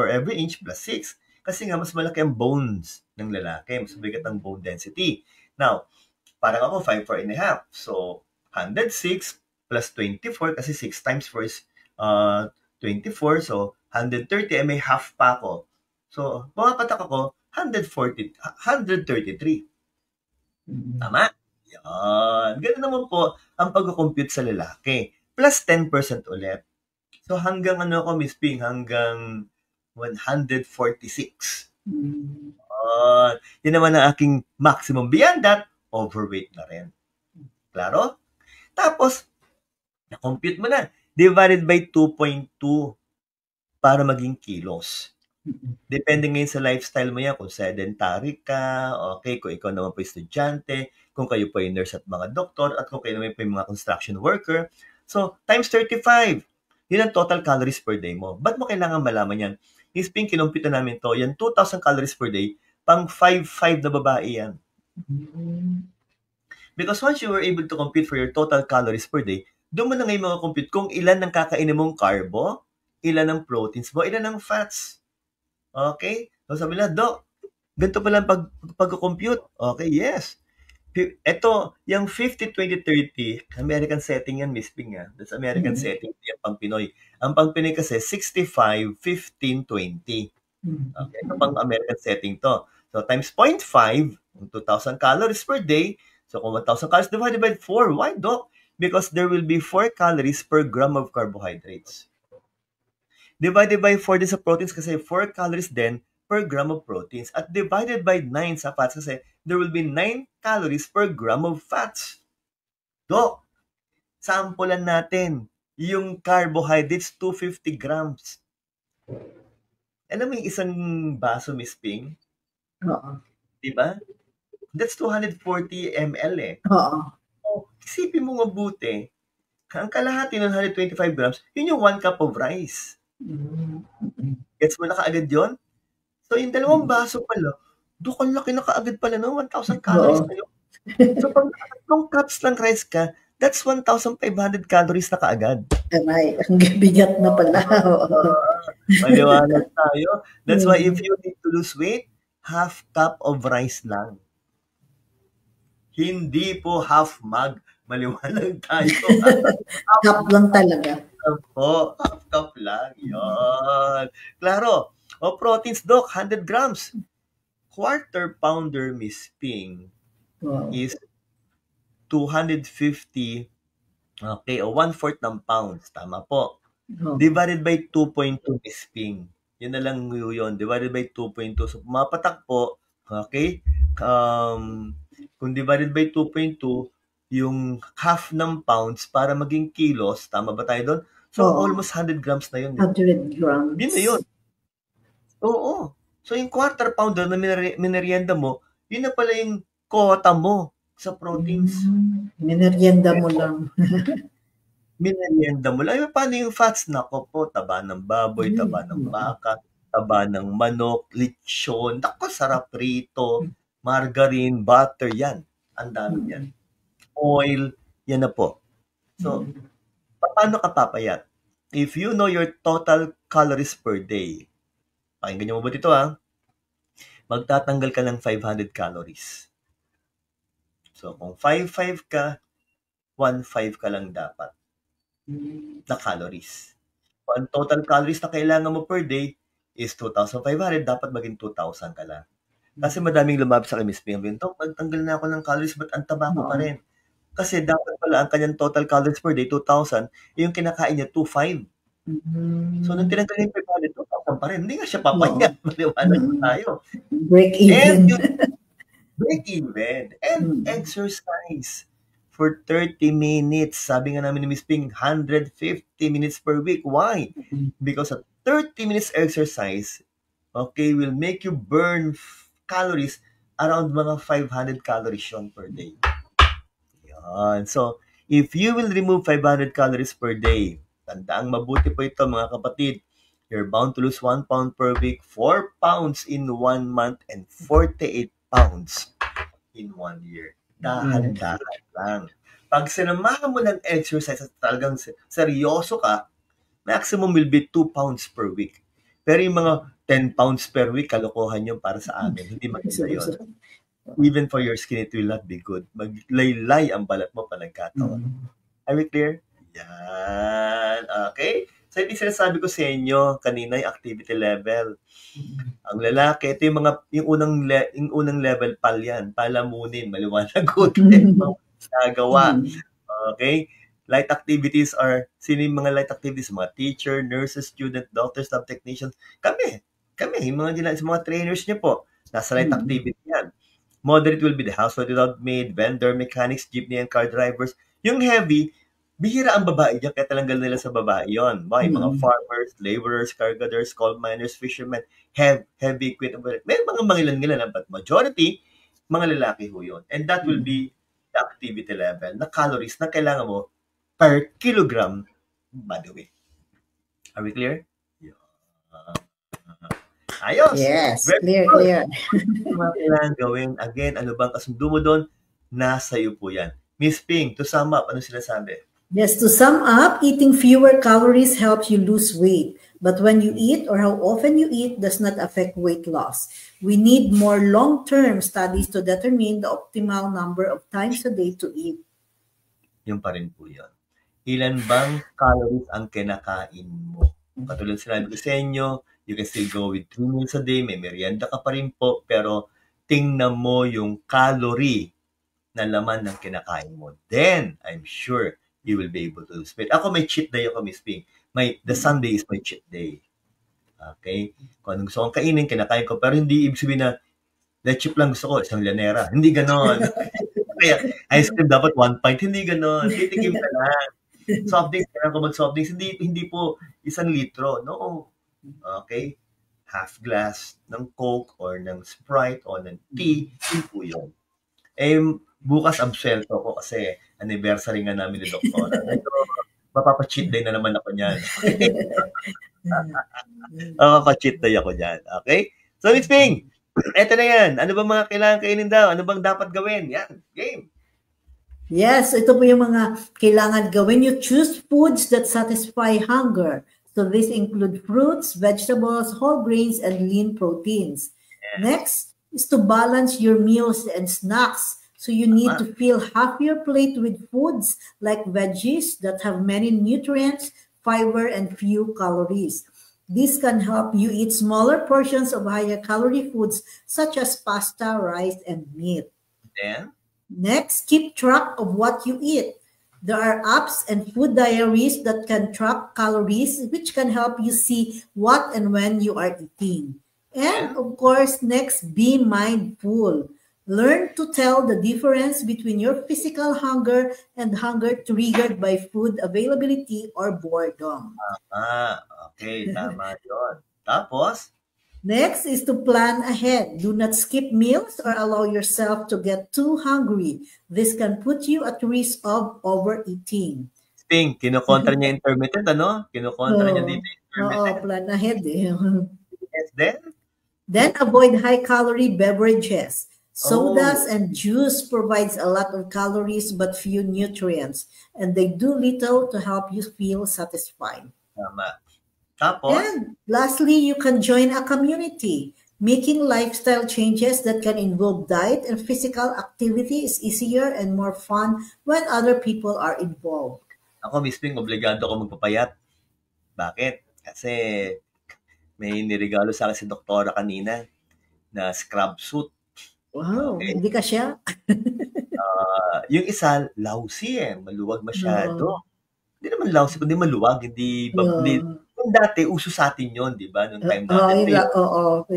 S1: every inch plus 6. Kasi nga, mas malaki ang bones ng lalaki. Mas bigat ang bone density. Now, parang ako, 5'4.5". So, 106 plus 24, kasi 6 times 4 is 24. So, 130, may half pa ako. So, pumapatak ako, 133. Tama? Yan. Ganun naman po ang pag-compute sa lalaki. Plus 10% ulit. So, hanggang ako, Miss Ping? Hanggang 146. Yun naman ang aking maximum. Beyond that, overweight na rin. Klaro? Tapos, na-compute mo na. Divided by 2.2 para maging kilos. Depende ngayon sa lifestyle mo yan, kung sedentary ka, okay, kung ikaw naman po estudyante, kung kayo po yung nurse at mga doktor, at kung kayo naman po yung mga construction worker. So, times 35. Yun ang total calories per day mo. Ba't mo kailangan malaman yan? Miss Ping, kinumpita namin to, yan 2,000 calories per day, pang 5'5" na babae yan. Because once you were able to compute for your total calories per day, doon mo na ngayon mga-compute kung ilan ang kakainin mong carbo, ilan ang proteins mo, ilan ang fats. Okay? So sabi na, Doc, ganito pala ang pag-compute. Okay, yes. Ito, yung 50-20-30, American setting yan, Miss Ping. That's American setting, yung pang Pinoy. Ang pang Pinoy kasi, 65-15-20. Okay, ito pang American setting to. So, times 0.5, 2,000 calories per day. So, kung 1,000 calories divided by 4, why, Doc? Because there will be 4 calories per gram of carbohydrates. Divided by 4 din sa proteins kasi 4 calories din per gram of proteins. At divided by 9 sa fats kasi there will be 9 calories per gram of fats. Dok, sampulan natin yung carbohydrates 250 grams. Alam mo yung isang baso, Miss Ping?
S2: Oo.
S1: Diba? That's 240 ml eh.
S2: Oo.
S1: Isipin mo mabuti, Ang kalahati ng 125 grams, yun yung 1 cup of rice. Gets mo na kaagad yun? So, yung 2 baso pala, ang laki na kaagad pala, no? 1,000 calories na yun. So, pag 3 cups lang rice ka, that's 1,500 calories na kaagad.
S2: Aray, ang bigat na pala.
S1: Maliwanag tayo. That's why if you need to lose weight, half cup of rice lang. Hindi po half mug. Maliwanag tayo.
S2: Cup lang talaga.
S1: Po, half cup lang. Yun. Klaro. O proteins, Doc, 100 grams. Quarter pounder, Miss Ping, is 250, okay, o 1/4 ng pounds. Tama po. Divided by 2.2, Miss Ping. Yun na lang yun. Divided by 2.2. So, mapatak po, okay, kung divided by 2.2, yung half ng pounds para maging kilos, tama ba tayo doon? So, almost 100 grams na yun.
S2: 100 grams.
S1: Yun na yun. Oo. So, yung quarter pounder na minerienda mo, yun na pala yung quota mo sa proteins.
S2: Minerienda mo lang.
S1: Minerienda mo lang. Paano yung fats? Nako po, taba ng baboy, taba ng baka, taba ng manok, lechon. Nako, sarap rito. Margarine, butter, yan. Ang dami yan. Oil, yan na po. So, paano ka papayat? If you know your total calories per day, pakinggan nyo mo ba dito magtatanggal ka ng 500 calories. So, kung 5.5 ka, 1.5 ka lang dapat na calories. Kung ang total calories na kailangan mo per day is 2,500, dapat maging 2,000 ka lang. Kasi madaming lumab sa Miss Ping. Nagtanggal na ako ng calories, but ang taba ko pa rin. Kasi dapat pala ang kanyang total calories per day, 2,000, yung kinakain niya, 2,500. So, nung tinanggal yung 500, 2,000 pa rin. Hindi nga siya papayat. Maliwanag tayo.
S2: Break even.
S1: Break even. And exercise for 30 minutes. Sabi nga namin ni Miss Ping, 150 minutes per week. Why? Because a 30 minutes exercise, okay, will make you burn calories around mga 500 calories yun per day. Yan. So, if you will remove 500 calories per day, tandaang mabuti po ito mga kapatid, you're bound to lose 1 pound per week, 4 pounds in 1 month, and 48 pounds in 1 year. Dahan-dahan lang. Pag sinamahan mo ng exercise at talagang seryoso ka, maximum will be 2 pounds per week. Pero yung mga 10 pounds per week, kalokohan yun para sa amin. Hindi maganda yun. Even for your skin, it will not be good. Maglaylay ang balat mo pa nagkataon. Are we clear? Yan. Okay? So, hindi sinasabi ko sa inyo kanina yung activity level. Ang lalaki, ito yung mga, yung unang level pal yan. Palamunin, maliwanag ko. Nagawa. Okay? Light activities are, sino yung mga light activities? Mga teacher, nurses, student, doctors, staff technicians. Kami, yung mga trainers niyo po. Nasa light activity yan. Moderate will be the household without maid, vendor, mechanics, jeepney, and car drivers. Yung heavy, bihira ang babae dyan, kaya talanggal nila sa babae yun. Mga farmers, laborers, cargaders, coal miners, fishermen, heavy equipment. May mga mangilan-ngilan, but majority, mga lalaki ho yun. And that will be the activity level, na calories na kailangan mo per kilogram body weight. Are we clear? Ayos!
S2: Yes, clear.
S1: Mga kailangan gawin. Again, ano bang kasundo mo doon? Nasa iyo po yan. Miss Ping, to sum up, ano sinasabi?
S2: Yes, to sum up, eating fewer calories helps you lose weight. But when you eat or how often you eat does not affect weight loss. We need more long-term studies to determine the optimal number of times a day to eat.
S1: Yung pa rin po yan. Ilan bang calories ang kinakain mo? Katulad sinabi ko sa inyo, you can still go with 2 meals a day, may merienda ka pa rin po, pero tingnan mo yung calorie na laman ng kinakain mo. Then, I'm sure you will be able to lose weight. Ako may cheat day ako, Miss Ping. The Sunday is my cheat day. Okay? Kung anong gusto kong kainin, kinakain ko, pero hindi ibig sabihin na chip lang gusto ko, isang lanera. Hindi ganon. Kaya, ice cream dapat 1 pint. Hindi ganon. Titikim ka lang. Soft drinks, kailangan ko mag-soft drinks. Hindi po 1 litro. No. Okay? Half glass ng Coke or ng Sprite or ng tea. Yun po yun. Bukas absuelto ko kasi anniversary nga namin ni Doktora. Medyo mapapa-cheat day na naman ako niyan. Mapapa-cheat day ako niyan. Okay? So, Miss Ping, eto na yan. Ano ba mga kailangan kainin daw? Ano bang dapat gawin? Yan, game.
S2: Yes, ito po yung mga kailangan gawin. You choose foods that satisfy hunger. So these include fruits, vegetables, whole grains, and lean proteins.
S1: Yes.
S2: Next is to balance your meals and snacks. So you need to fill half your plate with foods like veggies that have many nutrients, fiber, and few calories. This can help you eat smaller portions of higher calorie foods such as pasta, rice, and meat.
S1: Then,
S2: Next, keep track of what you eat. There are apps and food diaries that can track calories, which can help you see what and when you are eating. And of course, next, be mindful. Learn to tell the difference between your physical hunger and hunger triggered by food availability or boredom.
S1: okay, tama yun. Tapos,
S2: Next is to plan ahead. Do not skip meals or allow yourself to get too hungry. This can put you at risk of overeating.
S1: Ping, kinukontra niya intermittent, ano? Kinukontra niya dito intermittent.
S2: Plan ahead.
S1: Yes,
S2: then avoid high-calorie beverages. Sodas and juice provides a lot of calories but few nutrients, and they do little to help you feel satisfied.
S1: Tama. Tapos,
S2: and lastly, you can join a community. Making lifestyle changes that can involve diet and physical activity is easier and more fun when other people are involved.
S1: Ako, Miss Ping, obligado ako magpapayat. Bakit? Kasi may nirigalo sa akin si Doktora kanina na scrub suit.
S2: Wow, okay. Hindi ka siya?
S1: Yung isa, lousy maluwag masyado. Hindi naman lousy, kundi maluwag. Hindi dati, uso sa atin yun, di ba? Noong time natin.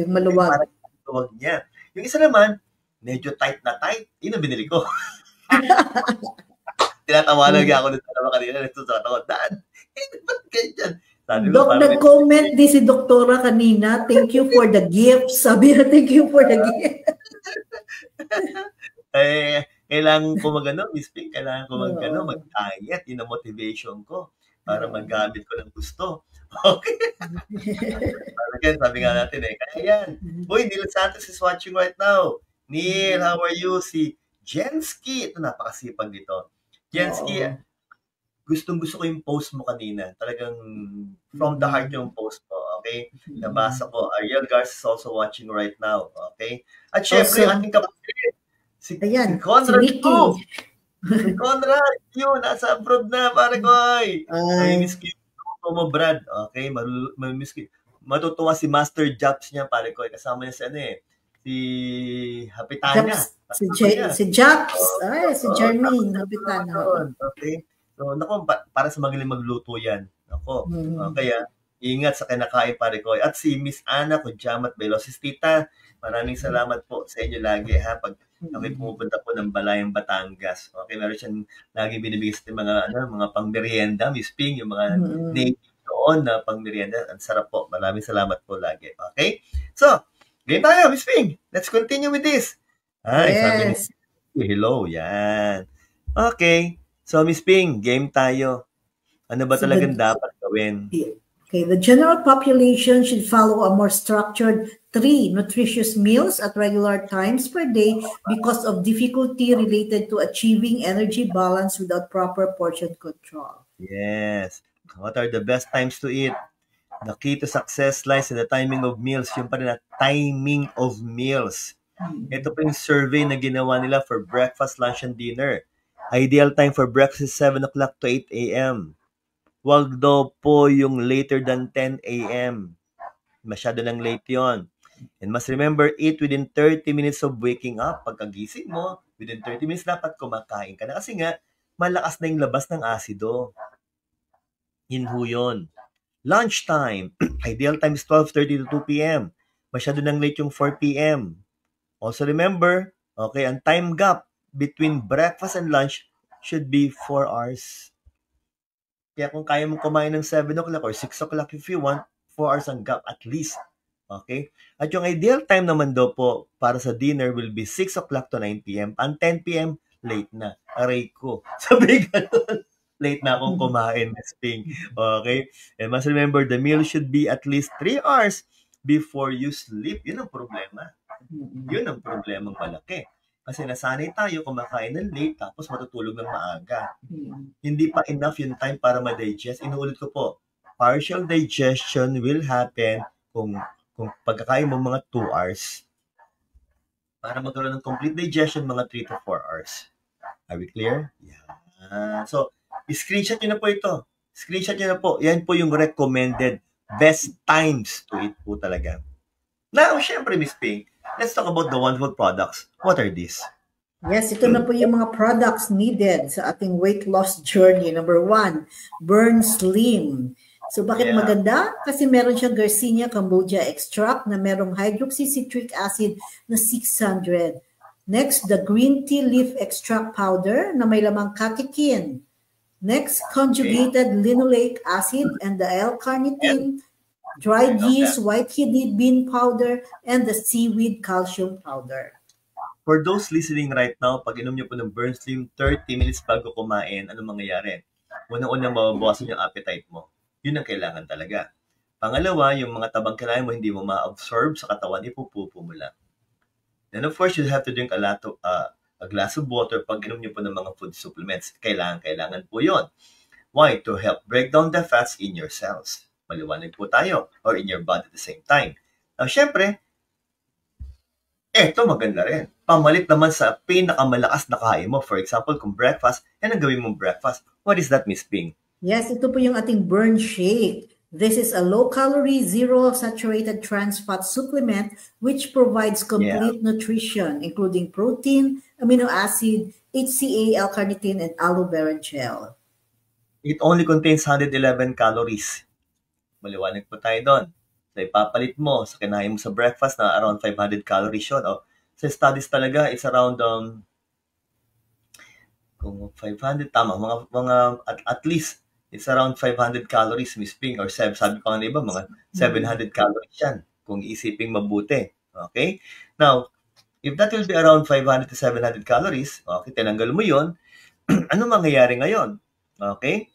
S2: Maluwag.
S1: Parang maluwag niya. Yung isa naman, medyo tight na tight. Yun ang binili ko. Tinatawanan niya ako sa dalawa kanina. Nagsusulat ako, Dad, ba't ganyan?
S2: Dok, nag-comment din si Doktora kanina, thank you for the gift. Sabi na, thank you for the gift.
S1: Kailangan ko Miss Pink, kailangan ko mag-diet. Yun ang motivation ko para maggamit ko ng gusto. Okay. Again, sabi nga natin kaya yan. Uy, Neil Santos is watching right now. Neil, how are you? Si Jensky. Ito, napakasipag dito. Jensky, gustong-gusto ko yung post mo kanina. Talagang from the heart yung post mo. Okay? Nabasa ko. Ariel Garza is also watching right now. Okay? At syempre, ating kapatid. Si Conrad too. Si Conrad, yun, nasa abroad na, pare ko. Ay, miss mo, Brad. Okay? Miss matutuwa si Master Jobs niya, pare ko. Kasama niya si Hapitana.
S2: Si Jobs. Si Jermaine Hapitana.
S1: Okay? So, naku, para sa magaling magluto yan. Ako. Kaya, ingat sa kinakain, pare ko. At si Miss Ana Kujamat Velocis, tita, maraming salamat po sa inyo lagi, ha? Pag kami pumupunta po ng Balayang Batangas. Okay, meron siyang lagi binibigay sa mga pang-merienda, Miss Ping, yung mga native doon na pang-merienda. Ang sarap po. Maraming salamat po lagi. Okay? So, game tayo, Miss Ping. Let's continue with this. Sabi ni hello, yan. Okay. So, Miss Ping, game tayo. Ano ba talagang dapat gawin?
S2: Okay, the general population should follow a more structured 3 nutritious meals at regular times per day because of difficulty related to achieving energy balance without proper portion control.
S1: Yes. What are the best times to eat? The key to success lies in the timing of meals. Yung pa rin na timing of meals. Ito po yung survey na ginawa nila for breakfast, lunch, and dinner. Ideal time for breakfast is 7 o'clock to 8 a.m. Huwag daw po yung later than 10 a.m. Masyado lang late yon. And must remember, eat within 30 minutes of waking up. Pagkagising mo, within 30 minutes dapat kumakain ka na. Kasi nga, malakas na yung labas ng asido. Yun ho yun. Lunchtime. Ideal time is 12:30 to 2 p.m. Masyado lang late yung 4 p.m. Also remember, okay, ang time gap between breakfast and lunch should be 4 hours. Kaya kung kaya mong kumain ng 7 o'clock or 6 o'clock if you want, 4 hours ang gap at least. Okay? At yung ideal time naman daw po para sa dinner will be 6 o'clock to 9 p.m. And 10 p.m. late na. Aray ko. Sabi ganun. Late na akong kumain, Miss Ping. Okay? And must remember, the meal should be at least 3 hours before you sleep. Yun ang problema. Yun ang problemang malaki. Kasi nasanay tayo kumakain ng late tapos matutulog ng maaga. Hindi pa enough yung time para ma-digest. Inuulit ko po, partial digestion will happen kung pagkakain mo mga 2 hours. Para magkaroon ng complete digestion, mga 3 to 4 hours. Are we clear? Yeah. So, screenshot nyo na po ito. Screenshot nyo na po. Yan po yung recommended best times to eat po talaga. Now, syempre, Miss Ping, let's talk about the wonderful products. What are these?
S2: Yes, ito na po yung mga products needed sa ating weight loss journey. Number 1, Burn Slim. So, bakit maganda? Kasi meron siyang Garcinia Cambogia extract na merong hydroxycitric acid na 600. Next, the green tea leaf extract powder na may lamang catechin. Next, conjugated linoleic acid and the L-carnitine, dried yeast, white kidney bean powder, and the seaweed calcium powder.
S1: For those listening right now, pag inom niyo po ng Burn Slim 30 minutes bago kumain, ano mangyayari? Unang-unang mababawasan yung appetite mo. Yun ang kailangan talaga. Pangalawa, yung mga tabang kinain mo, hindi mo ma-absorb sa katawan, ipupupo mo lang. Then of course, you have to drink a glass of water pag inom niyo po ng mga food supplements. Kailangan po yun. Why? To help break down the fats in your cells. Maliwanag po tayo. Or in your body at the same time. Now, syempre, eto maganda rin. Pamalit naman sa pinakamalakas na kain mo. For example, kung breakfast, yan ang gawin mong breakfast. What is that, Miss Ping?
S2: Yes, ito po yung ating Burn Shake. This is a low-calorie, zero-saturated trans fat supplement which provides complete nutrition, including protein, amino acid, HCA, L-carnitine, and aloe vera gel.
S1: It only contains 111 calories. Maliwanag po tayo doon. So, ipapalit mo sa kinain mo sa breakfast na around 500 calories yun. O, sa studies talaga, it's around kung 500, tama, mga at least it's around 500 calories, Miss Ping, or sabi pa nga na iba, mga 700 calories yan, kung isiping mabuti. Okay? Now, if that will be around 500 to 700 calories, okay, tinanggal mo yun, ano mangyayari ngayon? Okay?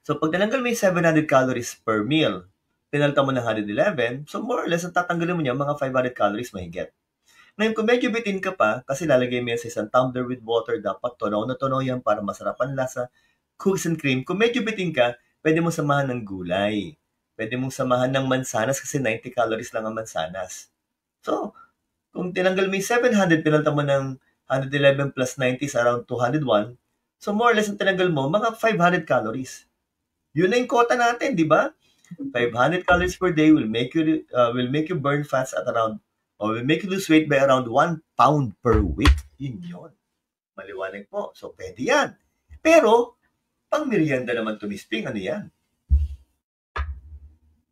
S1: So, pag tinanggal mo yung 700 calories per meal, pinalta mo ng 111, so more or less, ang tatanggalin mo niya, mga 500 calories mahigit. Ngayon, kung medyo bitin ka pa, kasi lalagay mo yan sa isang tumbler with water, dapat tunaw na tunaw yan para masarap ang lasa, cookies and cream. Kung medyo bitin ka, pwede mo samahan ng gulay. Pwede mong samahan ng mansanas kasi 90 calories lang ang mansanas. So, kung tinanggal mo yung 700, pinalta mo ng 111 plus 90 is around 201. So, more or less, ang tinanggal mo, mga 500 calories. Yun na yung quota natin, di ba? 500 calories per day will make you burn fats at around, or will make you lose weight by around 1 pound per week. Yun. Maliwanag po. So, pwede yan. Pero, pang merienda naman to, Miss Ping, ano yan?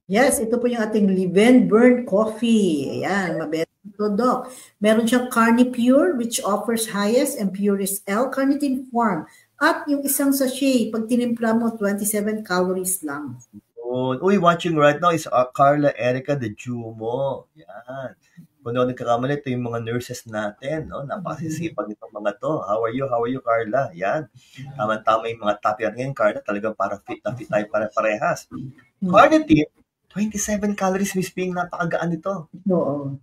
S2: Yes, ito po yung ating Liven Burn Coffee. Ayan, mabenta ito, Doc. Meron siyang Carnipure, which offers highest and purest L-carnitine form. At yung isang sachet, pag tinimpla mo, 27 calories lang.
S1: Uy, watching right now is Carla Erica de Jumo. Yan. Kung ano nagkakamali, ito yung mga nurses natin, no? Napakasisipag itong mga to. How are you, Carla? Yan. Tama-tama yung mga top yan ngayon, Carla. Talagang para fit na fit tayo para parehas. Carnitine, 27 calories, Miss Ping. Napakagaan ito.
S2: Oo.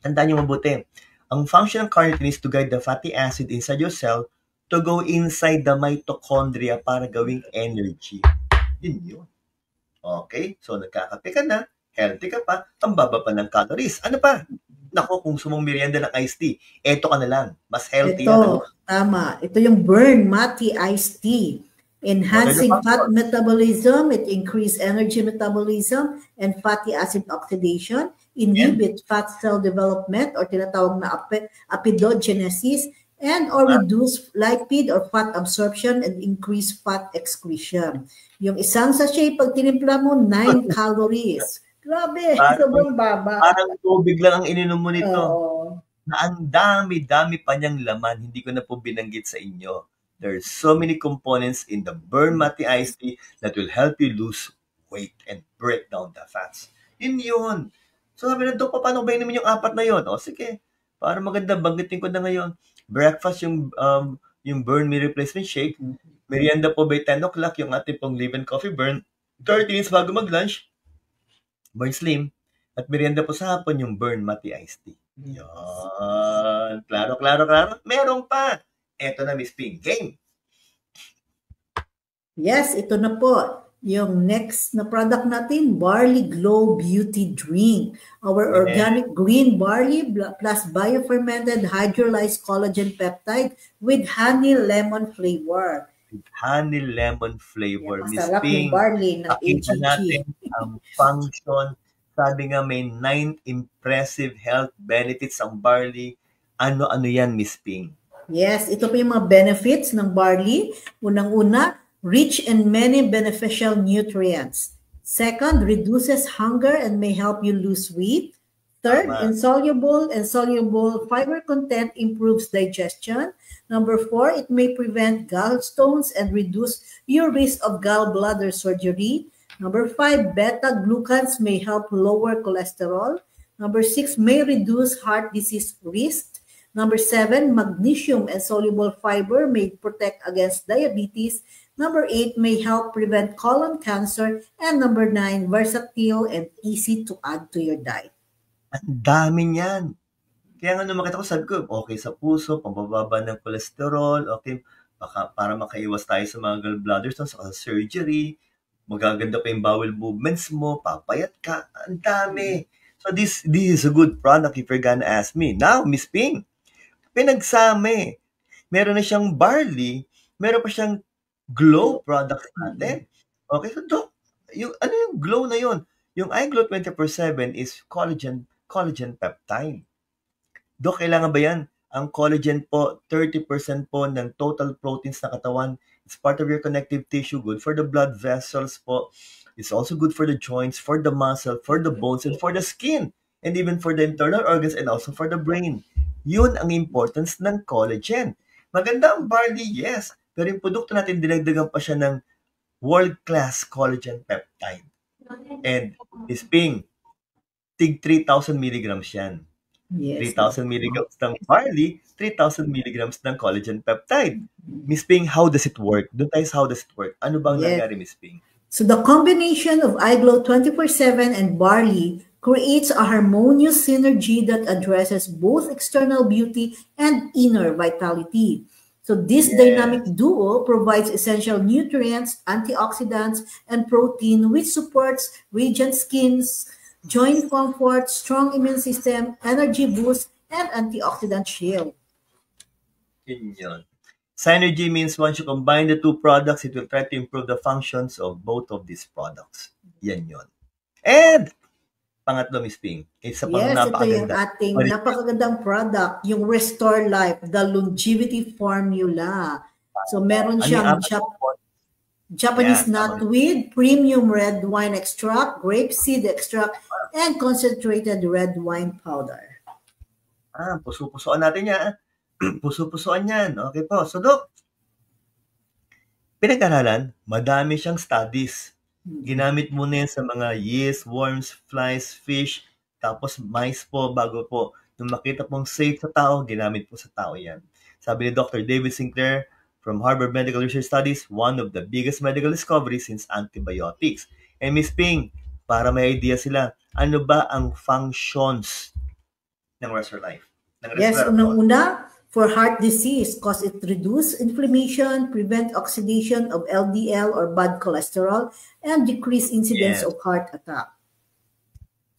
S1: Tandaan nyo mabuti. Ang function ng carnitine is to guide the fatty acid inside your cell to go inside the mitochondria para gawing energy. Yun. Okay? So, nagkakape ka na, healthy ka pa, ang baba pa ng calories. Ano pa? Naku, kung sumong merienda ng iced tea, eto ka na lang. Mas healthy yan.
S2: Tama. Ito yung Burn Mati Iced Tea. Enhancing fat metabolism, it increases energy metabolism and fatty acid oxidation, inhibit fat cell development or tinatawag na acidogenesis, and or reduce lipid or fat absorption and increase fat excretion. Yung isang sachet, pag tinimpla mo, 9 calories. Grabe, sobrang baba.
S1: Parang tubig lang ang ininom mo nito. Na ang dami-dami pa niyang laman, hindi ko na po binanggit sa inyo. There's so many components in the Burn Mati Iced Tea that will help you lose weight and break down the fats. Yun. So sabi na, Dok, paano ba inumin yung 4 na yun? O sige, para maganda, banggitin ko na ngayon. Breakfast yung burn meal replacement shake. Merienda po by 10 o'clock yung ating pong live and coffee burn. 30 minutes bago mag-lunch, burn slim. At merienda po sa hapon yung burn mati iced tea. Yan. Klaro. Meron pa. Eto na, Miss Ping. Game.
S2: Yes, ito na po. Yung next na product natin, Barley Glow Beauty Drink. Our organic green barley plus biofermented hydrolyzed collagen peptide with honey lemon flavor.
S1: Honey lemon flavor.
S2: Yan,
S1: Miss
S2: masarap yung
S1: Ping,
S2: barley ng
S1: pakita
S2: AGG.
S1: natin ang function. Sabi nga may 9 impressive health benefits ang barley. Ano-ano yan, Miss Ping?
S2: Yes, ito po yung mga benefits ng barley. Unang-una, rich in many beneficial nutrients. Second, reduces hunger and may help you lose weight. Third, insoluble and soluble fiber content improves digestion. Number 4, it may prevent gallstones and reduce your risk of gallbladder surgery. Number 5, beta-glucans may help lower cholesterol. Number 6, may reduce heart disease risk. Number 7, magnesium and soluble fiber may protect against diabetes. Number 8, may help prevent colon cancer. And number 9, versatile and easy to add to your diet.
S1: Ang dami niyan. Kaya nga nung makita ko, sabi ko, okay sa puso, pambababa ng cholesterol, okay, para makaiwas tayo sa mga gallbladder stones, sa surgery, magaganda pa yung bowel movements mo, papayat ka, ang dami. So this is a good product if you're gonna ask me. Now, Miss Ping, pinagsama meron na siyang barley, meron pa siyang glow product natin. Okay, so Doc, yung glow na yun? Yung iGlow 24/7 is collagen peptide. Doc, kailangan ba yan? Ang collagen po, 30% po ng total proteins na katawan. It's part of your connective tissue, good for the blood vessels po. It's also good for the joints, for the muscle, for the bones, and for the skin. And even for the internal organs and also for the brain. Yun ang importance ng collagen. Maganda ang barley, yes. Pero yung produkto natin, dinagdagan pa siya ng world-class collagen peptide. And Miss Ping, tig 3,000 milligrams yan.
S2: Yes.
S1: 3,000 milligrams ng barley, 3,000 milligrams ng collagen peptide. Miss Ping, how does it work? Doon tayo sa how does it work. Ano bang nangyari, Miss Ping?
S2: So the combination of iGlow 24/7 and barley creates a harmonious synergy that addresses both external beauty and inner vitality. So this dynamic duo provides essential nutrients, antioxidants, and protein which supports radiant skins, joint comfort, strong immune system, energy boost, and antioxidant shield.
S1: Yun. Synergy means once you combine the two products, it will try to improve the functions of both of these products. Yan yun. And pangatlo, Miss Ping, isa pang
S2: ito yung ating napakagandang product, yung Restore Life, the Longevity Formula. So meron siyang Japanese nutweed, premium red wine extract, grape seed extract, and concentrated red wine powder.
S1: Puso-pusuan natin yan. Puso-pusuan yan. Okay po. So, Doc, pinag-aralan, madami siyang studies. Ginamit mo na yan sa mga yeast, worms, flies, fish, tapos mice po, bago po. Nung makita pong safe sa tao, ginamit po sa tao yan. Sabi ni Dr. David Sinclair from Harvard Medical Research Studies, one of the biggest medical discoveries since antibiotics. And Miss Ping, para may idea sila, ano ba ang functions ng Restore Life?
S2: Yes, unang-una, for heart disease, cause it reduce inflammation, prevent oxidation of LDL or bad cholesterol, and decrease incidence of heart attack.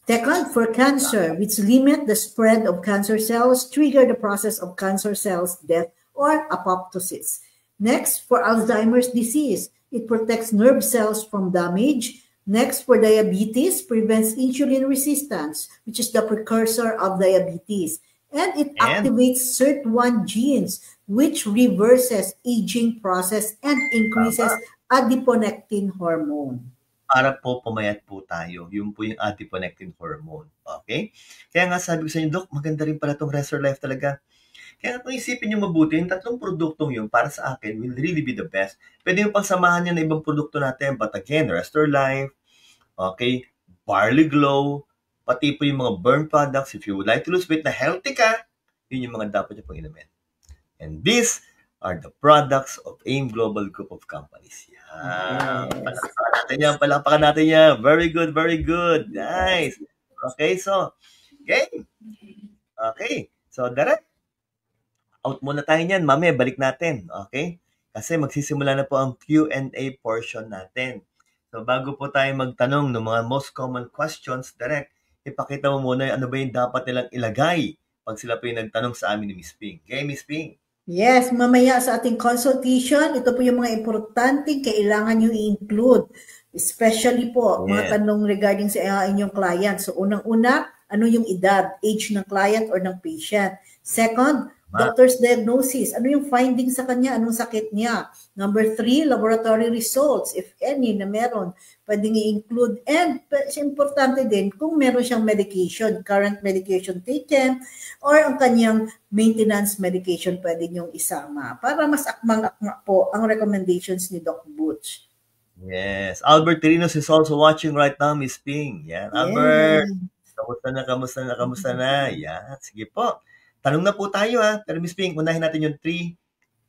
S2: Second, for cancer, which limit the spread of cancer cells, trigger the process of cancer cells death or apoptosis. Next, for Alzheimer's disease, it protects nerve cells from damage. Next, for diabetes, prevents insulin resistance, which is the precursor of diabetes. And it activates SIRT1 genes, which reverses aging process and increases adiponectin hormone.
S1: Para po pumayat po tayo. Yun po yung adiponectin hormone. Okay? Kaya nga sabi ko sa inyo, Doc, maganda rin pala itong Restore Life talaga. Kaya kung isipin nyo mabuti, yung tatlong produktong yun, para sa akin, will really be the best. Pwede yung pangsamahan nyo na ibang produkto natin. But again, Restore Life, okay, Barley Glow, pati po yung mga burn products. If you would like to lose weight na healthy ka, yun yung mga dapat nyo pong inumin. And these are the products of AIM Global Group of Companies. Yan.
S2: Yes.
S1: Palakpakan natin yan. Very good, very good. Nice. Okay, so, game. Okay. So, direct. Out muna tayo niyan. Mamaya, balik natin. Okay? Kasi magsisimula na po ang Q&A portion natin. So, bago po tayo magtanong ng mga most common questions, direct, ipakita mo muna ano ba yung dapat nilang ilagay pag sila po yung nagtanong sa amin ni Miss Ping. Okay, Miss Ping?
S2: Yes, mamaya sa ating consultation, ito po yung mga importanteng kailangan nyo i-include. Especially po, mga tanong regarding sa inyong client. So, unang-una, ano yung edad, age ng client or ng patient? Second, doctor's diagnosis. Ano yung findings sa kanya? Anong sakit niya? Number 3, laboratory results, if any na meron, pwedeng i-include. And importante din, kung meron siyang medication, current medication taken, or ang kanyang maintenance medication pwede niyong isama para mas akmang-akma po ang recommendations ni Doc Butch.
S1: Yes. Albert Terinos is also watching right now, Miss Ping. Yan. Albert, kamusta na? Yan. Sige po. Tanong na po tayo ha. Pero Miss Ping, unahin natin yung 3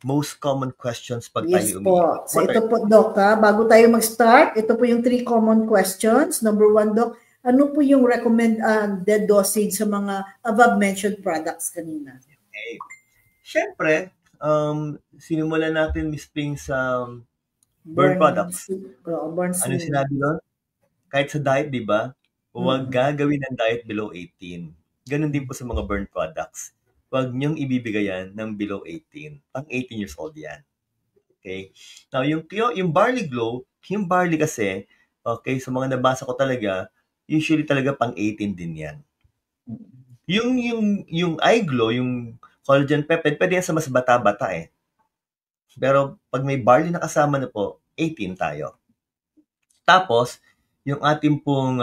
S1: most common questions pag tayo
S2: umiinom. So ito po, Doc, bago tayo mag-start, ito po yung 3 common questions. Number 1, Doc, ano po yung recommended dosage sa mga above-mentioned products kanina?
S1: Okay. Siyempre, sinimulan natin, Miss Ping, sa burn products. Ano sinabi doon? Kahit sa diet, di ba? Huwag gagawin ng diet below 18. Ganun din po sa mga burn products. Huwag niyong ibibigayan ng below 18. Pang 18 years old yan. Okay? Now, yung Barley Glow, yung barley kasi, okay, sa mga nabasa ko talaga, usually talaga pang 18 din yan. Yung eye glow, yung collagen peptide, pwede yan sa mas bata-bata eh. Pero pag may barley na kasama na po, 18 tayo. Tapos, yung ating pong,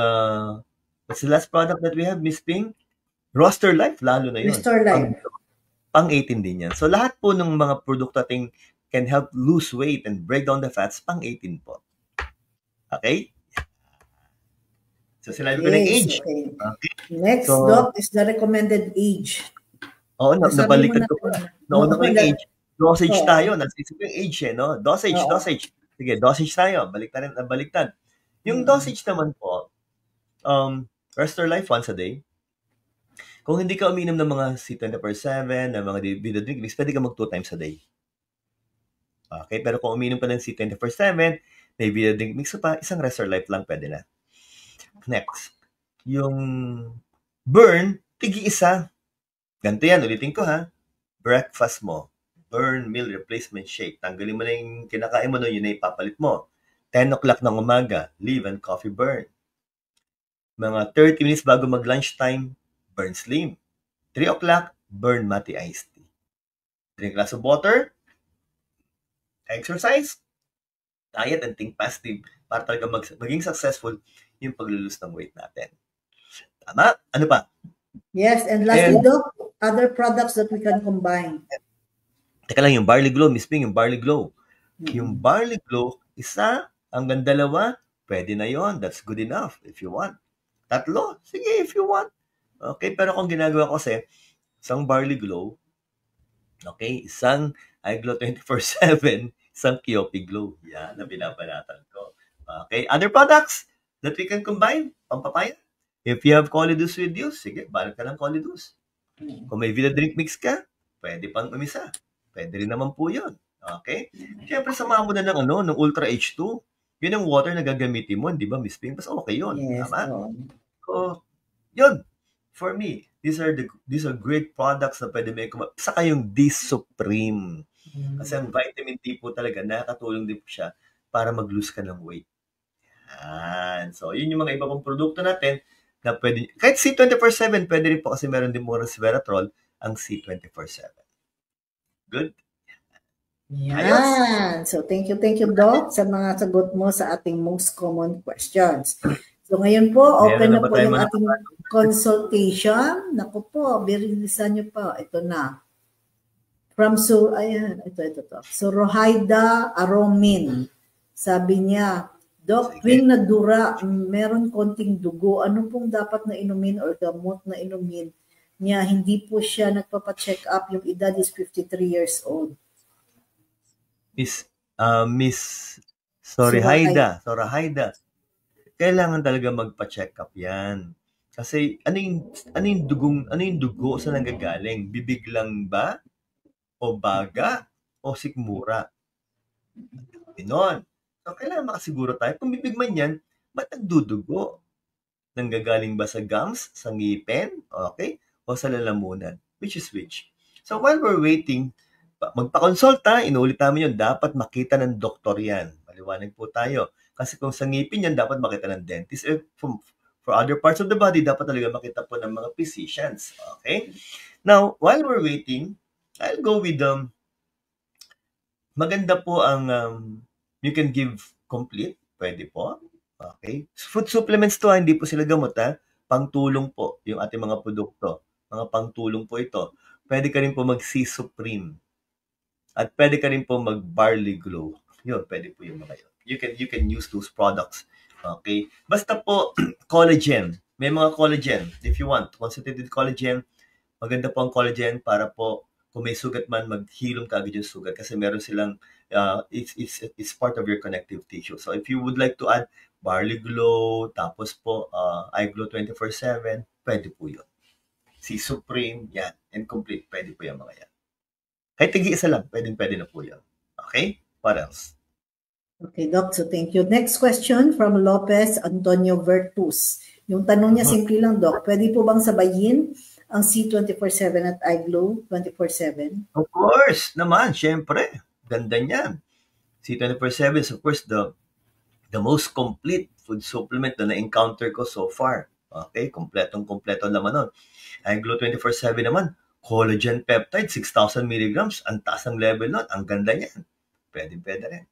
S1: what's the last product that we have, Miss Ping? Roster Life, lalo na yun.
S2: Roster Life.
S1: Pang 18 din yan. So, lahat po ng mga produkto natin can help lose weight and break down the fats, pang 18 po. Okay? So, sinabi ko ng age.
S2: Okay. Next, so, Doc, is the recommended age.
S1: Oo, nabalikan ko pa. Nauna ko yung age. Dosage tayo. Nasisip ko yung age eh, no? Dosage. Sige, dosage tayo. Baliktad. Yung dosage naman po, Roster Life once a day. Kung hindi ka uminom ng mga C24/7, ng mga video drink mix, pwede ka mag 2 times a day. Okay? Pero kung uminom ka ng C24/7, may video drink mix pa, isang Roster Life lang pwede na. Next, yung burn, tigi-isa. Ganito yan, ulitin ko ha. Breakfast mo, burn meal replacement shake. Tanggalin mo na yung kinakain mo, yun na ipapalit mo. 10 o'clock ng umaga, leave and coffee burn. Mga 30 minutes bago mag-lunchtime, burn slim. 3 o'clock, burn mati iced tea. Drink glass of water, exercise, diet, and think positive para talaga maging successful yung paglulus ng weight natin. Tama? Ano pa?
S2: Yes, and lastly, Doc, other products that we can combine.
S1: Teka lang, yung Barley Glow, Miss Ping, yung Barley Glow. Yung Barley Glow, isa, hanggang 2, pwede na yon. That's good enough if you want. 3, sige if you want. Okay, pero kung ginagawa ko kasi, isang Barley Glow, okay, isang iGlow 24/7, isang Kiopi Glow. Yan, na binabanatan ko. Okay, other products that we can combine, pampapaya. If you have Colidus with you, sige, balik ka ng Colidus. Kung may Vida Drink Mix ka, pwede pang umisa. Pwede rin naman po yun. Okay? Siyempre, samahan mo na ng Ultra H2. Yun ang water na gagamitin mo, di ba, Miss Ping? Mas okay yun.
S2: Yes,
S1: tama? So, yun. For me, these are great products na pwede may kumapit. Saka yung D-Supreme. Kasi ang vitamin D po talaga, nakakatulong din po siya para mag-lose ka ng weight. Yan. So, yun yung mga iba pang produkto natin na pwede, kahit C24/7, pwede rin po kasi meron din mo resveratrol ang C24/7. Good?
S2: Yan. Ayos. So, thank you, Doc, sa mga sagot mo sa ating most common questions. So, ngayon po, open na po yung ating consultation. Naku po, birilisan nyo po. Ito na. Ito to. So, Rohaida Aromin. Sabi niya, Doc, tuwing nadura, meron konting dugo. Ano pong dapat na inumin or gamot na inumin niya, hindi po siya nagpapa-check up, yung edad is 53 years old.
S1: Miss Sorahayda, kailangan talaga magpa-check up yan. Kasi ano yung dugo sa nanggagaling? Bibig lang ba? O baga? O sikmura? Ganon. So, kailangan makasiguro tayo. Kung bibig man yan, ba't nagdudugo? Nanggagaling ba sa gums, sa ngipin, okay? O sa lalamunan? Which is which? So, while we're waiting, magpa-consult inuulit namin yun, dapat makita ng doktor yan. Maliwanag po tayo. Kasi kung sa ngipin yan, dapat makita ng dentist. For other parts of the body, dapat talaga makita po ng mga physicians. Okay? Now, while we're waiting, I'll go with maganda po ang you can give complete. Pwede po. Okay? Food supplements to, hindi po sila gamot pangtulong po yung ating mga produkto. Mga pangtulong po ito. Pwede ka rin po mag-C Supreme. At pwede ka rin po mag-Barley Glow. Yun, pwede po yung mga yun. You can use those products. Okay? Basta po, collagen. May mga collagen. If you want, concentrated collagen, maganda po ang collagen para po kung may sugat man, maghilom ka agad yung sugat kasi meron silang, it's part of your connective tissue. So if you would like to add Barley Glow, tapos po iGlow 24/7, pwede po yun. C Supreme, yan. And complete, pwede po yung mga yan. Kahit tigi-isa lang, pwede na po yan. Okay? What else?
S2: Okay, Doc. So thank you. Next question from Lopez Antonio Vertus. Yung tanong niya, simple lang, Doc. Pwede po bang sabayin ang C24/7 at iGlow 24/7?
S1: Of course, naman, syempre. Ganda niyan. C24/7 is of course the most complete food supplement na na-encounter ko so far. Okay, kompleto naman nun. iGlow 24/7 naman, collagen peptide, 6,000 milligrams. Ang taas ng level nun. Ang ganda niyan. Pwede rin.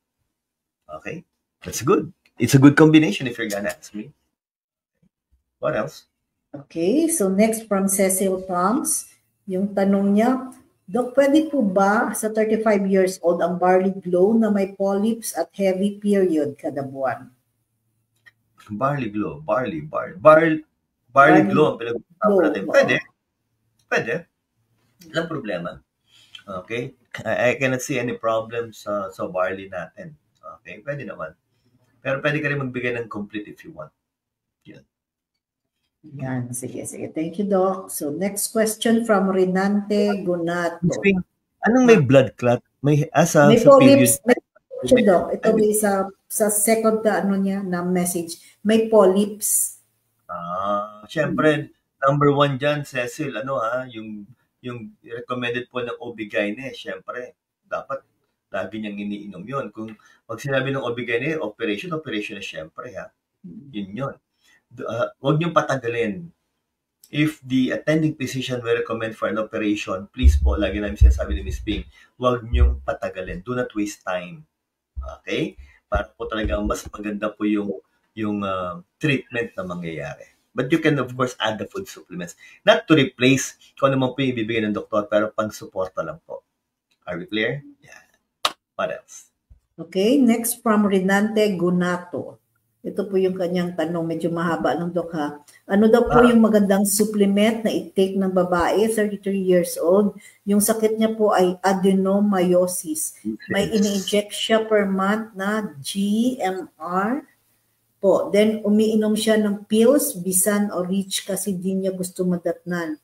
S1: Okay, that's good. It's a good combination if you're gonna ask me. What else?
S2: Okay, so next from Cecil Toms, yung tanong niya, Doc, pwede po ba sa 35 years old ang Barley Glow na may polyps at heavy period kada buwan?
S1: Barley Glow, Barley Glow ang pinag-usapan natin. Pwede. Walang problema. Okay? I cannot see any problems sa barley natin. Okay? Pwede naman. Pero pwede ka rin magbigay ng complete if you want.
S2: Yan. Sige. Thank you, Doc. So, next question from Renante Gunato.
S1: Anong may blood clot? May
S2: polyps. May question, Doc. Ito may sa second na message. May polyps.
S1: Siyempre, number 1 dyan, Cecil, yung recommended po ng OB-GYN, siyempre, dapat lagi niyang iniinom yun. Kung pag sinabi ng OB-GYN, operation na siyempre, yun. Huwag niyong patagalin. If the attending physician will recommend for an operation, please po, lagi namin sinasabi ni Ms. Ping, huwag niyong patagalin. Do not waste time. Okay? Para po talaga mas maganda po yung treatment na mangyayari. But you can, of course, add the food supplements. Not to replace kung ano man po yung ibibigay ng doktor, pero pang-suporta lang po. Are we clear? Yeah. What else?
S2: Okay, next from Renante Gunato. Ito po yung kanyang tanong, medyo mahaba ng Dok ha. Ano daw po yung magandang supplement na i-take ng babae, 33 years old? Yung sakit niya po ay adenomyosis. May ini-inject siya per month na GMR po. Then umiinom siya ng pills, Bisan o Reach kasi di niya gusto madatnan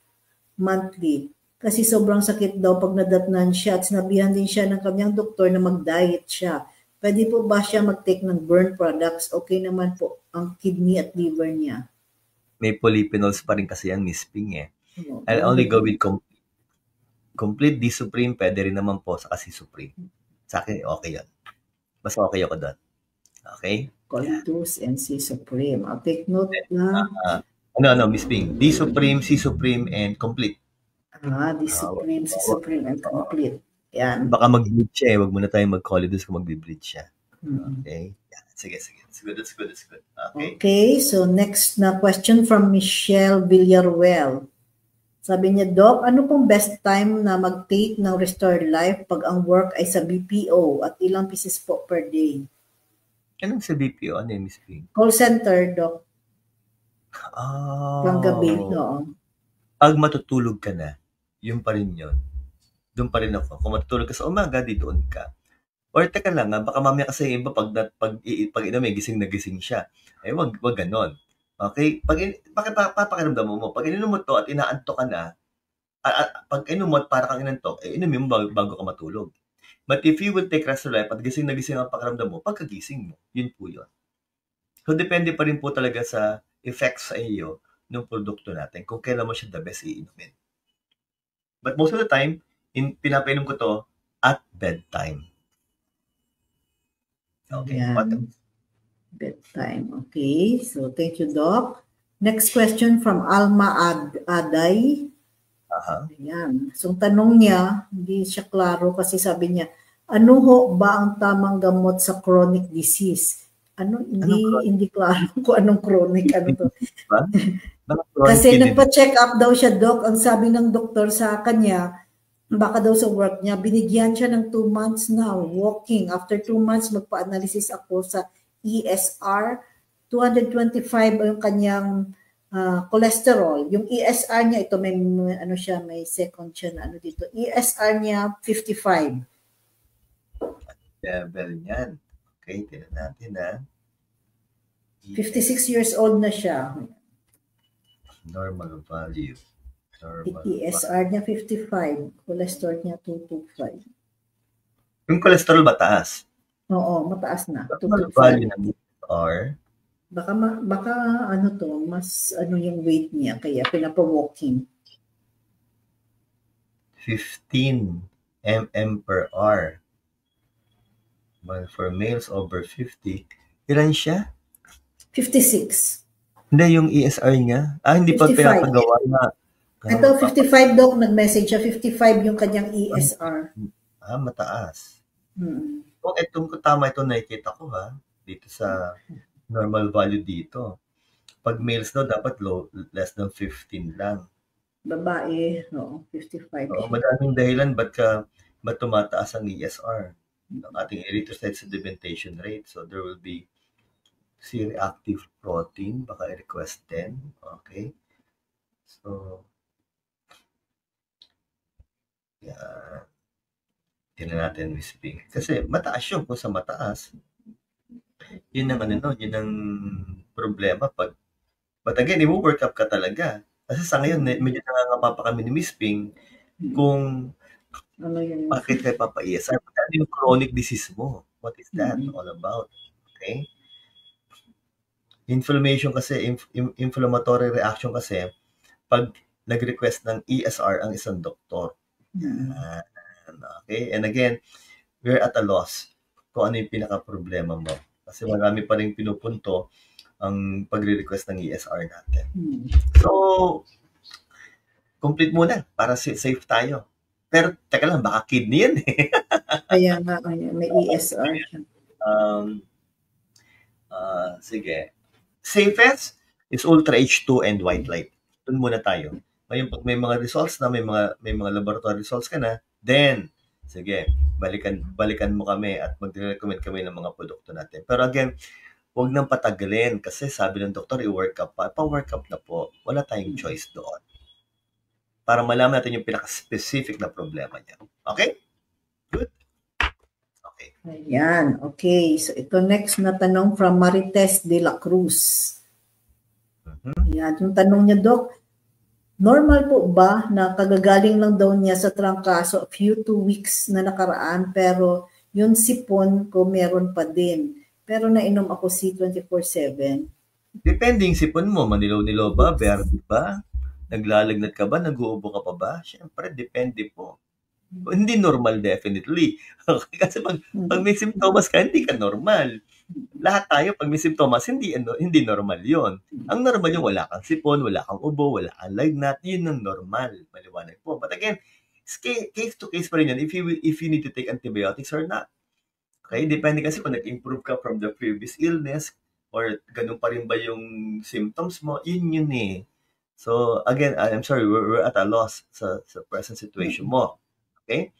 S2: monthly. Kasi sobrang sakit daw pag nadatnan siya at sinabihan din siya ng kanyang doktor na mag-diet siya. Pwede po ba siya mag-take ng burn products? Okay naman po ang kidney at liver niya.
S1: May polyphenols pa rin kasi yan, Miss Ping I'll only go with complete D Supreme, pwede rin naman po sa kasi Supreme. Sa akin, okay yan. Mas okay ako doon. Okay?
S2: Coltus and C Supreme. I'll take note na.
S1: Miss Ping. D Supreme, C Supreme, and complete.
S2: D Supreme, C Supreme, and complete. Yan.
S1: Baka mag-bleed siya Huwag muna tayong mag-colidus kung mag-bleed siya. Okay? Yan. Sige. That's good.
S2: Okay, so next na question from Michelle Villaruel. Sabi niya, Doc, ano pong best time na mag-take ng Restore Life pag ang work ay sa BPO at ilang pieces po per day?
S1: Anong sa BPO? Ano yung Miss Ping?
S2: Call center, Doc. Panggabi,
S1: Pag matutulog ka na, yun pa rin yun. Doon pa rin ako. Kung matutulog ka sa umaga, di doon ka. Or teka lang, baka mamaya kasi yung iba pag inom, gising na gising siya. Wag ganon. Okay? Papakiramdam mo, pag ininom mo to at inaantok ka na, pag inom mo at para kang inantok, inumin mo bago ka matulog. But if you will take Restoral Life at gising na gising ang pakiramdam mo, pagkagising mo, yun po yun. So, depende pa rin po talaga sa effects sa iyo ng produkto natin kung kailan mo siya the best iinumin. But most of the time, pinapainom ko to at bedtime. Okay.
S2: Bedtime. Okay. So, thank you, Doc. Next question from Alma Aday. Ayan. So, tanong niya, hindi siya klaro kasi sabi niya, ano ho ba ang tamang gamot sa chronic disease? Hindi klaro kung anong chronic, ano to. Kasi nagpa-check up daw siya, Doc. Ang sabi ng doktor sa kanya, baka daw sa work niya, binigyan siya ng 2 months na walking. After 2 months, magpa-analysis ako sa ESR. 225 yung kanyang cholesterol. Yung ESR niya, ito may second siya na dito. ESR niya, 55.
S1: Level niyan. Okay, tignan natin na.
S2: 56 years old na siya.
S1: Normal value.
S2: ESR niya 55, cholesterol niya 225.
S1: Yung cholesterol ba taas?
S2: Oo, mataas na.
S1: Normal value ng ESR.
S2: Baka mas yung weight niya, kaya pinapa-walking.
S1: 15 mm per hour. Well, for males over 50, ilan siya?
S2: 56.
S1: Hindi, yung ESR niya. Hindi 55. Pa pinapagawa na.
S2: Ito, 55, Doc, nag-message siya. 55 yung kanyang ESR.
S1: Mataas. Kung tama ito, nakikita ko dito sa normal value dito. Pag males daw, dapat less than 15 lang.
S2: Babae, 55.
S1: Madaming dahilan ba't tumataas ang ESR? Ng ating erythrocyte sedimentation rate. So, there will be C-reactive protein, baka i-request 10. Okay. So, yan. Tingnan natin, Miss Pink. Kasi mataas yun. Kung sa mataas, yun ang problema. But again, i-work up ka talaga. Kasi sa ngayon, medyo nangangapa pa kami ni Miss Pink kung bakit kayo papa-ESR. Ano yung chronic disease mo? What is that all about? Okay? Inflammation kasi, inflammatory reaction kasi, pag nag-request ng ESR ang isang doktor. Okay? And again, we're at a loss kung ano yung pinaka-problema mo. Kasi marami pa rin pinupunto ang pagre-request ng ESR natin. So, complete muna para safe tayo. Pero, teka lang, baka kidney yan eh.
S2: Kaya nga, may ESR siya.
S1: Sige. Safest is Ultra H2 and white light. Doon muna tayo. Ngayon, pag may mga results na, may mga laboratory results ka na, then, sige, balikan mo kami at mag-recommend kami ng mga produkto natin. Pero again, huwag nang patagalin kasi sabi ng doktor, i-work up pa. Pa-work up na po. Wala tayong choice doon. Para malaman natin yung pinaka-specific na problema niya. Okay? Good? Okay.
S2: Ayan. Okay. So, ito next na tanong from Marites de la Cruz. Ayan. Yung tanong niya, Doc, normal po ba na kagagaling lang daw niya sa trangkaso a few 2 weeks na nakaraan pero yung sipon ko meron pa din. Pero nainom ako C24/7.
S1: Depende yung sipon mo. Manilaw-nilaw ba? Verde ba? Naglalagnat ka ba? Nag-uubo ka pa ba? Siyempre, depende po. Hindi normal, definitely. Okay? Kasi pag may symptoms ka, hindi ka normal. Lahat tayo, pag may symptoms, hindi normal yon. Ang normal yung wala kang sipon, wala kang ubo, wala kang lagnat. Yun ang normal. Maliwanag po. But again, case to case pa rin yan if you need to take antibiotics or not. Okay? Depende kasi kung nag-improve ka from the previous illness or ganun pa rin ba yung symptoms mo, yun eh. So, again, I'm sorry, we're at a loss sa present situation mo. Okay?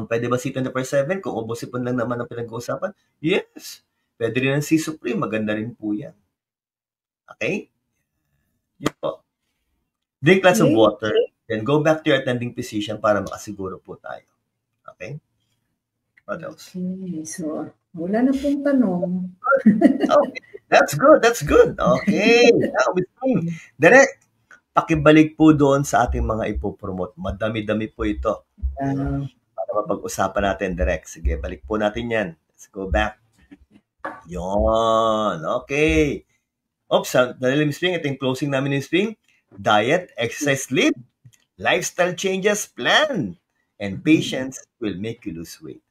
S1: Pwede ba C24/7 kung ubosipon lang naman ang pinag-uusapan? Yes. Pwede rin ang C-Supreme. Maganda rin po yan. Okay? Yun po. Drink lots of
S2: Okay.
S1: water. Then go back to your attending physician para makasiguro po tayo. Okay? What else?
S2: Okay. So, wala na pong tanong.
S1: Okay. That's good. That's good. Okay. Now, Direk, pakibalik po doon sa ating mga ipopromote. Madami-dami po ito. Para mapag-usapan natin, Direk. Sige, balik po natin yan. Let's go back. Yon. Okay. Oops, dahil Miss Ping, ito yung closing namin ni Miss Ping. Diet, exercise, sleep, lifestyle changes, plan, and patience will make you lose weight.